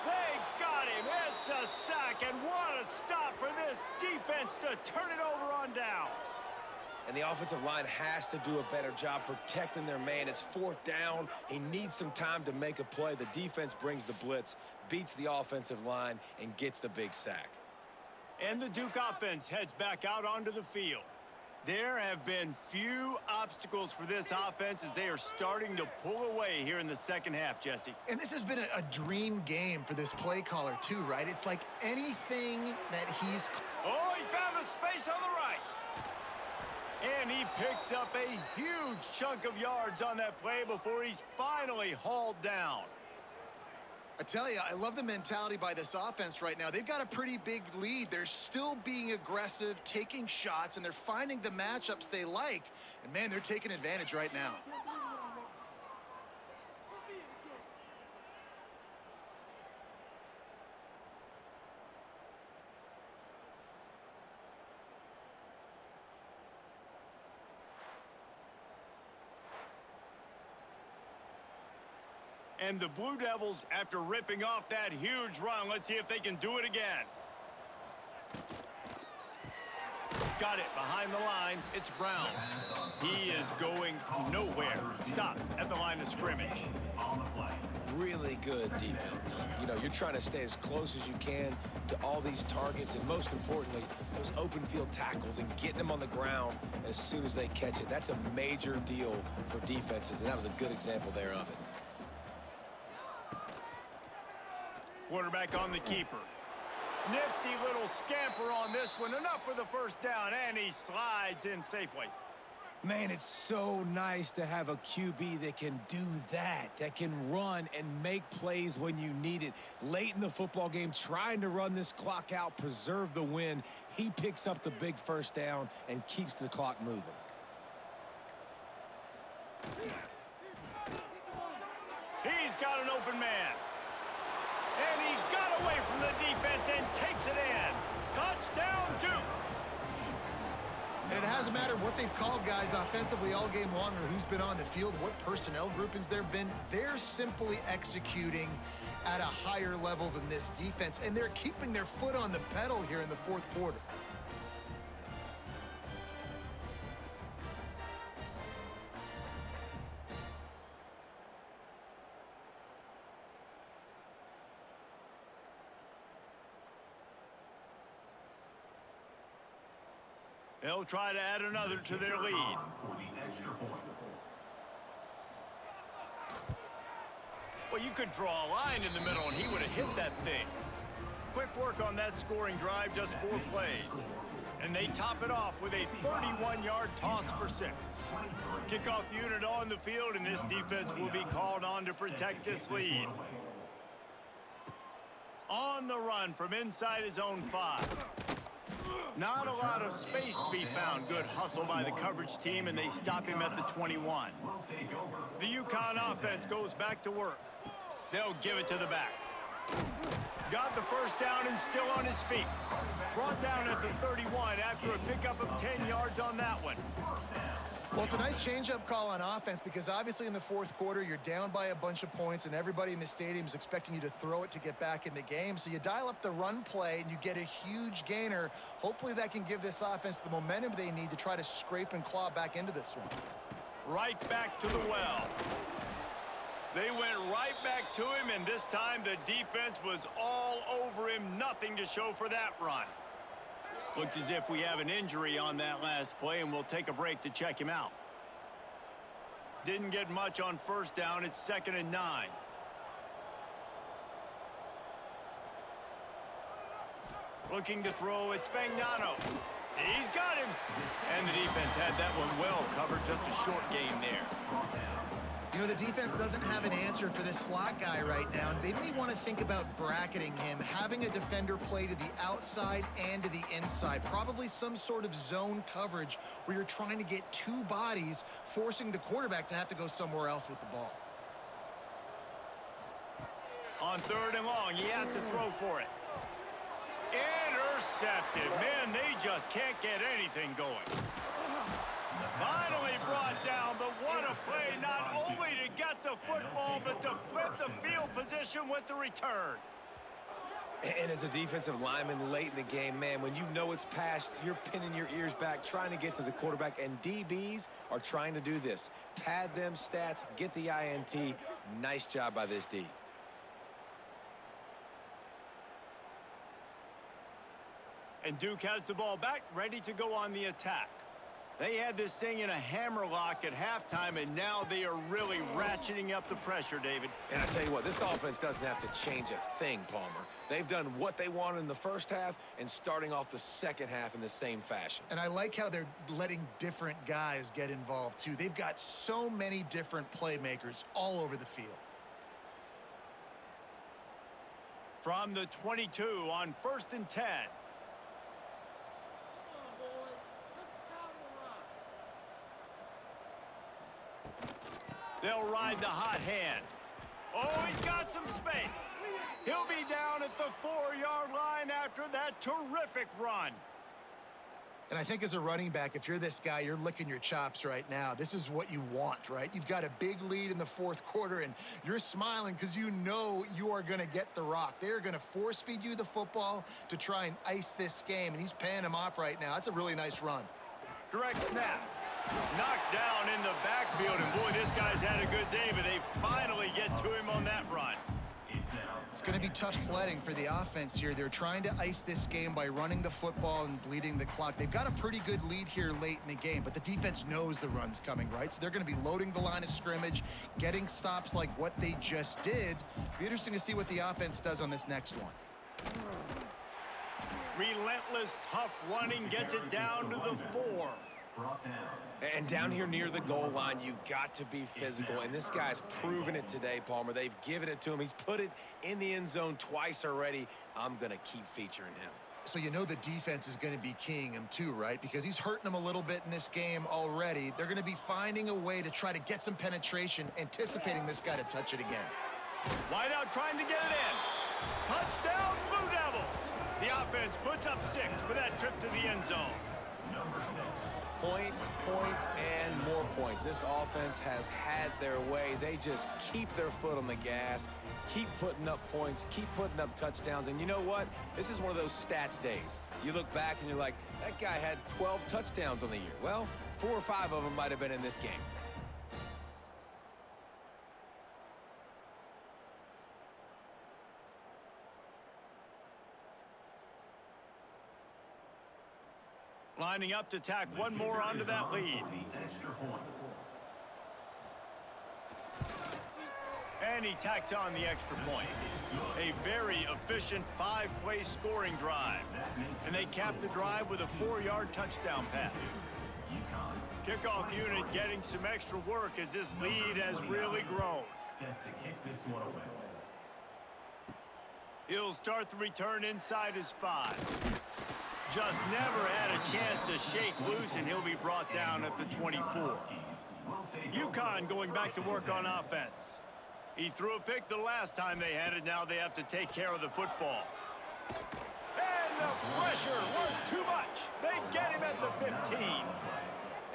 They got him. It's a sack, and what a stop for this defense to turn it over on downs. And the offensive line has to do a better job protecting their man. It's 4th down. He needs some time to make a play. The defense brings the blitz, beats the offensive line, and gets the big sack. And the Duke offense heads back out onto the field. There have been few obstacles for this offense as they are starting to pull away here in the second half, Jesse. And this has been a dream game for this play caller, too, right? It's like anything that he's... Oh, he found a space on the right. And he picks up a huge chunk of yards on that play before he's finally hauled down. I tell you, I love the mentality by this offense right now. They've got a pretty big lead. They're still being aggressive, taking shots, and they're finding the matchups they like. And, man, they're taking advantage right now. And the Blue Devils, after ripping off that huge run, let's see if they can do it again. Got it behind the line. It's Brown. He is going nowhere. Stopped at the line of scrimmage. Really good defense. You know, you're trying to stay as close as you can to all these targets, and most importantly, those open field tackles and getting them on the ground as soon as they catch it. That's a major deal for defenses, and that was a good example there of it. Quarterback on the keeper. Nifty little scamper on this one. Enough for the first down, and he slides in safely. Man, it's so nice to have a QB that can do that can run and make plays when you need it. Late in the football game, trying to run this clock out, preserve the win. He picks up the big first down and keeps the clock moving. He's got an open man. And he got away from the defense and takes it in. Touchdown, Duke. And it hasn't mattered what they've called guys offensively all game long or who's been on the field, what personnel groupings there have been. They're simply executing at a higher level than this defense, and they're keeping their foot on the pedal here in the fourth quarter. They'll try to add another to their lead. Well, you could draw a line in the middle, and he would have hit that thing. Quick work on that scoring drive, just 4 plays. And they top it off with a 31-yard toss for 6. Kickoff unit on the field, and this defense will be called on to protect this lead. On the run from inside his own 5. Not a lot of space to be found. Good hustle by the coverage team, and they stop him at the 21. The UConn offense goes back to work. They'll give it to the back. Got the first down and still on his feet. Brought down at the 31 after a pickup of 10 yards on that one. Well, it's a nice change-up call on offense because obviously in the fourth quarter, you're down by a bunch of points and everybody in the stadium is expecting you to throw it to get back in the game. So you dial up the run play and you get a huge gainer. Hopefully that can give this offense the momentum they need to try to scrape and claw back into this one. Right back to the well. They went right back to him, and this time the defense was all over him. Nothing to show for that run. Looks as if we have an injury on that last play, and we'll take a break to check him out. Didn't get much on first down. It's 2nd and 9. Looking to throw, it's Fagnano. He's got him. And the defense had that one well covered. Just a short gain there. You know, the defense doesn't have an answer for this slot guy right now. They may want to think about bracketing him, having a defender play to the outside and to the inside. Probably some sort of zone coverage where you're trying to get 2 bodies, forcing the quarterback to have to go somewhere else with the ball. On 3rd and long, he has to throw for it. Intercepted. Man, they just can't get anything going. Finally brought down, but what a play, not only to get the football, but to flip the field position with the return. And as a defensive lineman late in the game, man, when you know it's past, you're pinning your ears back, trying to get to the quarterback, and DBs are trying to do this. Pad them stats, get the INT. Nice job by this D. And Duke has the ball back, ready to go on the attack. They had this thing in a hammerlock at halftime, and now they are really ratcheting up the pressure, David. And I tell you what, this offense doesn't have to change a thing, Palmer. They've done what they wanted in the first half and starting off the second half in the same fashion. And I like how they're letting different guys get involved, too. They've got so many different playmakers all over the field. From the 22 on 1st and 10. They'll ride the hot hand. Oh, he's got some space. He'll be down at the 4-yard line after that terrific run. And I think as a running back, if you're this guy, you're licking your chops right now. This is what you want, right? You've got a big lead in the fourth quarter, and you're smiling because you know you are going to get the rock. They're going to force-feed you the football to try and ice this game, and he's paying him off right now. That's a really nice run. Direct snap. Knocked down in the backfield, and boy, this guy's had a good day, but they finally get to him on that run. It's going to be tough sledding for the offense here. They're trying to ice this game by running the football and bleeding the clock. They've got a pretty good lead here late in the game, but the defense knows the run's coming, right? So they're going to be loading the line of scrimmage, getting stops like what they just did. Be interesting to see what the offense does on this next one. Relentless, tough running gets it down to the 4. And down here near the goal line, you got to be physical. And this guy's proven it today, Palmer. They've given it to him. He's put it in the end zone twice already. I'm going to keep featuring him. So you know the defense is going to be keying him too, right? Because he's hurting them a little bit in this game already. They're going to be finding a way to try to get some penetration, anticipating this guy to touch it again. Wide out trying to get it in. Touchdown, Blue Devils. The offense puts up 6 with that trip to the end zone. Points, points, and more points. This offense has had their way. They just keep their foot on the gas, keep putting up points, keep putting up touchdowns. And you know what? This is one of those stats days. You look back and you're like, that guy had 12 touchdowns on the year. Well, 4 or 5 of them might have been in this game. Lining up to tack one more onto that lead. And he tacks on the extra point. A very efficient 5-play scoring drive. And they cap the drive with a 4-yard touchdown pass. Kickoff unit getting some extra work as this lead has really grown. He'll start the return inside his 5. Just never had a chance to shake loose, and he'll be brought down at the 24. UConn going back to work on offense. He threw a pick the last time they had it. Now they have to take care of the football. And the pressure was too much. They get him at the 15.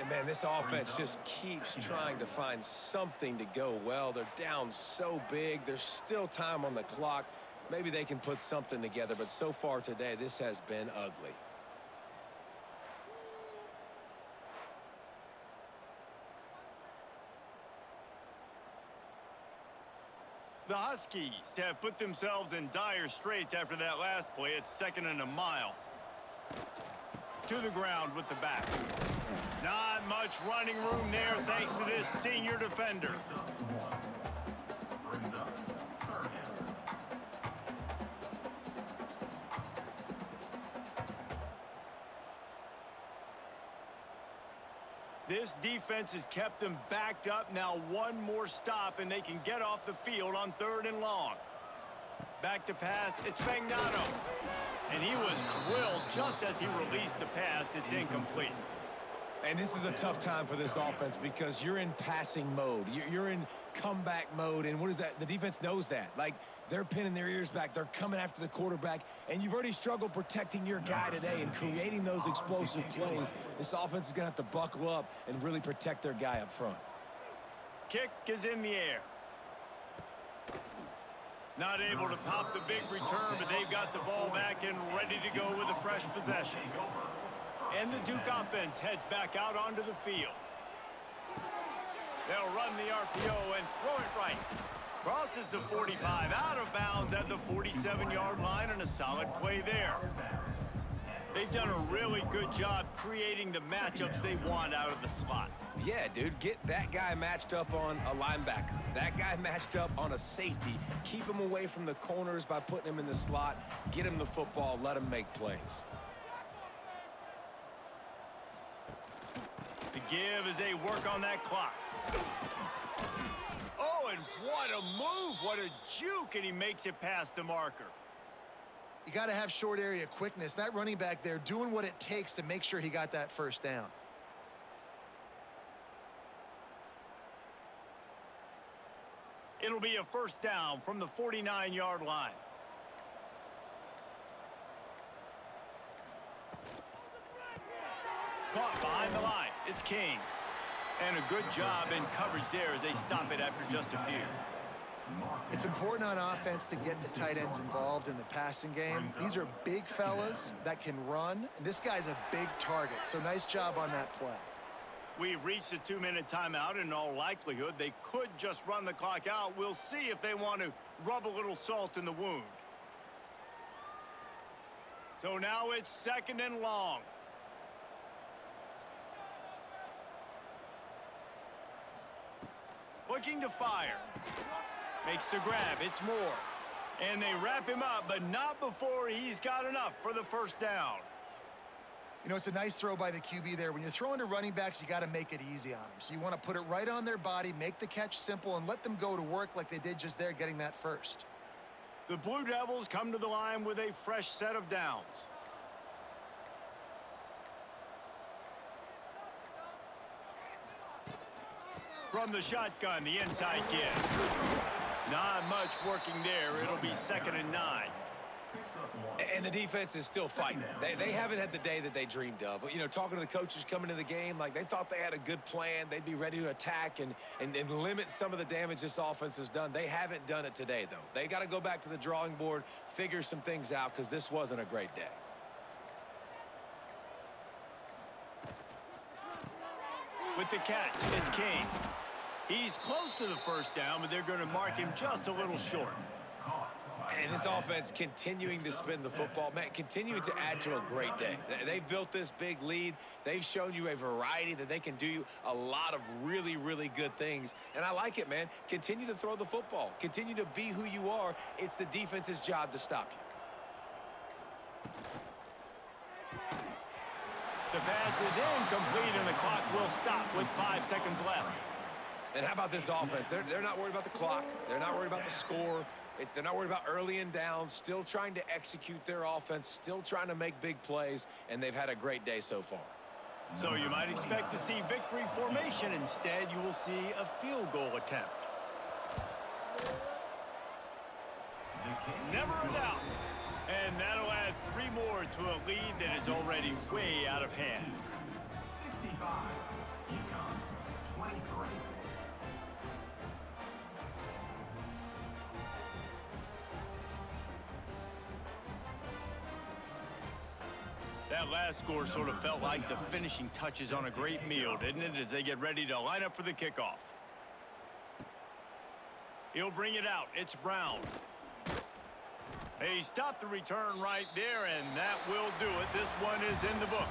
And, man, this offense just keeps trying to find something to go well. They're down so big. There's still time on the clock. Maybe they can put something together, but so far today, this has been ugly. The Huskies have put themselves in dire straits after that last play. It's 2nd and a mile. To the ground with the back. Not much running room there thanks to this senior defender. This defense has kept them backed up. Now one more stop, and they can get off the field on 3rd and long. Back to pass. It's Magnato. And he was drilled just as he released the pass. It's incomplete. And this is a tough time for this offense because you're in passing mode. You're in comeback mode. And what is that? The defense knows that. Like, they're pinning their ears back. They're coming after the quarterback. And you've already struggled protecting your guy today and creating those explosive plays. This offense is going to have to buckle up and really protect their guy up front. Kick is in the air. Not able to pop the big return, but they've got the ball back and ready to go with a fresh possession. And the Duke offense heads back out onto the field. They'll run the RPO and throw it right. Crosses the 45, out of bounds at the 47-yard line, and a solid play there. They've done a really good job creating the matchups they want out of the slot. Yeah, dude, get that guy matched up on a linebacker. That guy matched up on a safety. Keep him away from the corners by putting him in the slot. Get him the football. Let him make plays. The give as they work on that clock. Oh, and what a move. What a juke, and he makes it past the marker. You got to have short area quickness. That running back there doing what it takes to make sure he got that first down. It'll be a first down from the 49-yard line. Caught behind the line. It's King. And a good job in coverage there as they stop it after just a few. It's important on offense to get the tight ends involved in the passing game. These are big fellas that can run, and this guy's a big target, so nice job on that play. We've reached the 2-minute timeout. In all likelihood, they could just run the clock out. We'll see if they want to rub a little salt in the wound. So now it's 2nd and long. Looking to fire. Makes the grab. It's Moore. And they wrap him up, but not before he's got enough for the first down. You know, it's a nice throw by the QB there. When you're throwing to running backs, you got to make it easy on them. So you want to put it right on their body, make the catch simple, and let them go to work like they did just there, getting that first. The Blue Devils come to the line with a fresh set of downs. From the shotgun, the inside give. Not much working there. It'll be 2nd and 9. And the defense is still fighting. They haven't had the day that they dreamed of. But, you know, talking to the coaches coming into the game, like they thought they had a good plan. They'd be ready to attack and limit some of the damage this offense has done. They haven't done it today, though. They got to go back to the drawing board, figure some things out, because this wasn't a great day. With the catch, it's King. He's close to the first down, but they're going to mark him just a little short. And this offense continuing to spin the football, man, continuing to add to a great day. They've built this big lead. They've shown you a variety that they can do a lot of really, really good things. And I like it, man. Continue to throw the football. Continue to be who you are. It's the defense's job to stop you. The pass is incomplete, and the clock will stop with 5 seconds left. And how about this offense? They're not worried about the clock. They're not worried about the score. They're not worried about early and down, still trying to execute their offense, still trying to make big plays, and they've had a great day so far. So you might expect to see victory formation. Instead, you will see a field goal attempt. Never a doubt. And that'll add 3 more to a lead that is already way out of hand. 65, UConn, 23. That last score sort of felt like the finishing touches on a great meal, didn't it, as they get ready to line up for the kickoff. He'll bring it out. It's Brown. He stopped the return right there, and that will do it. This one is in the books.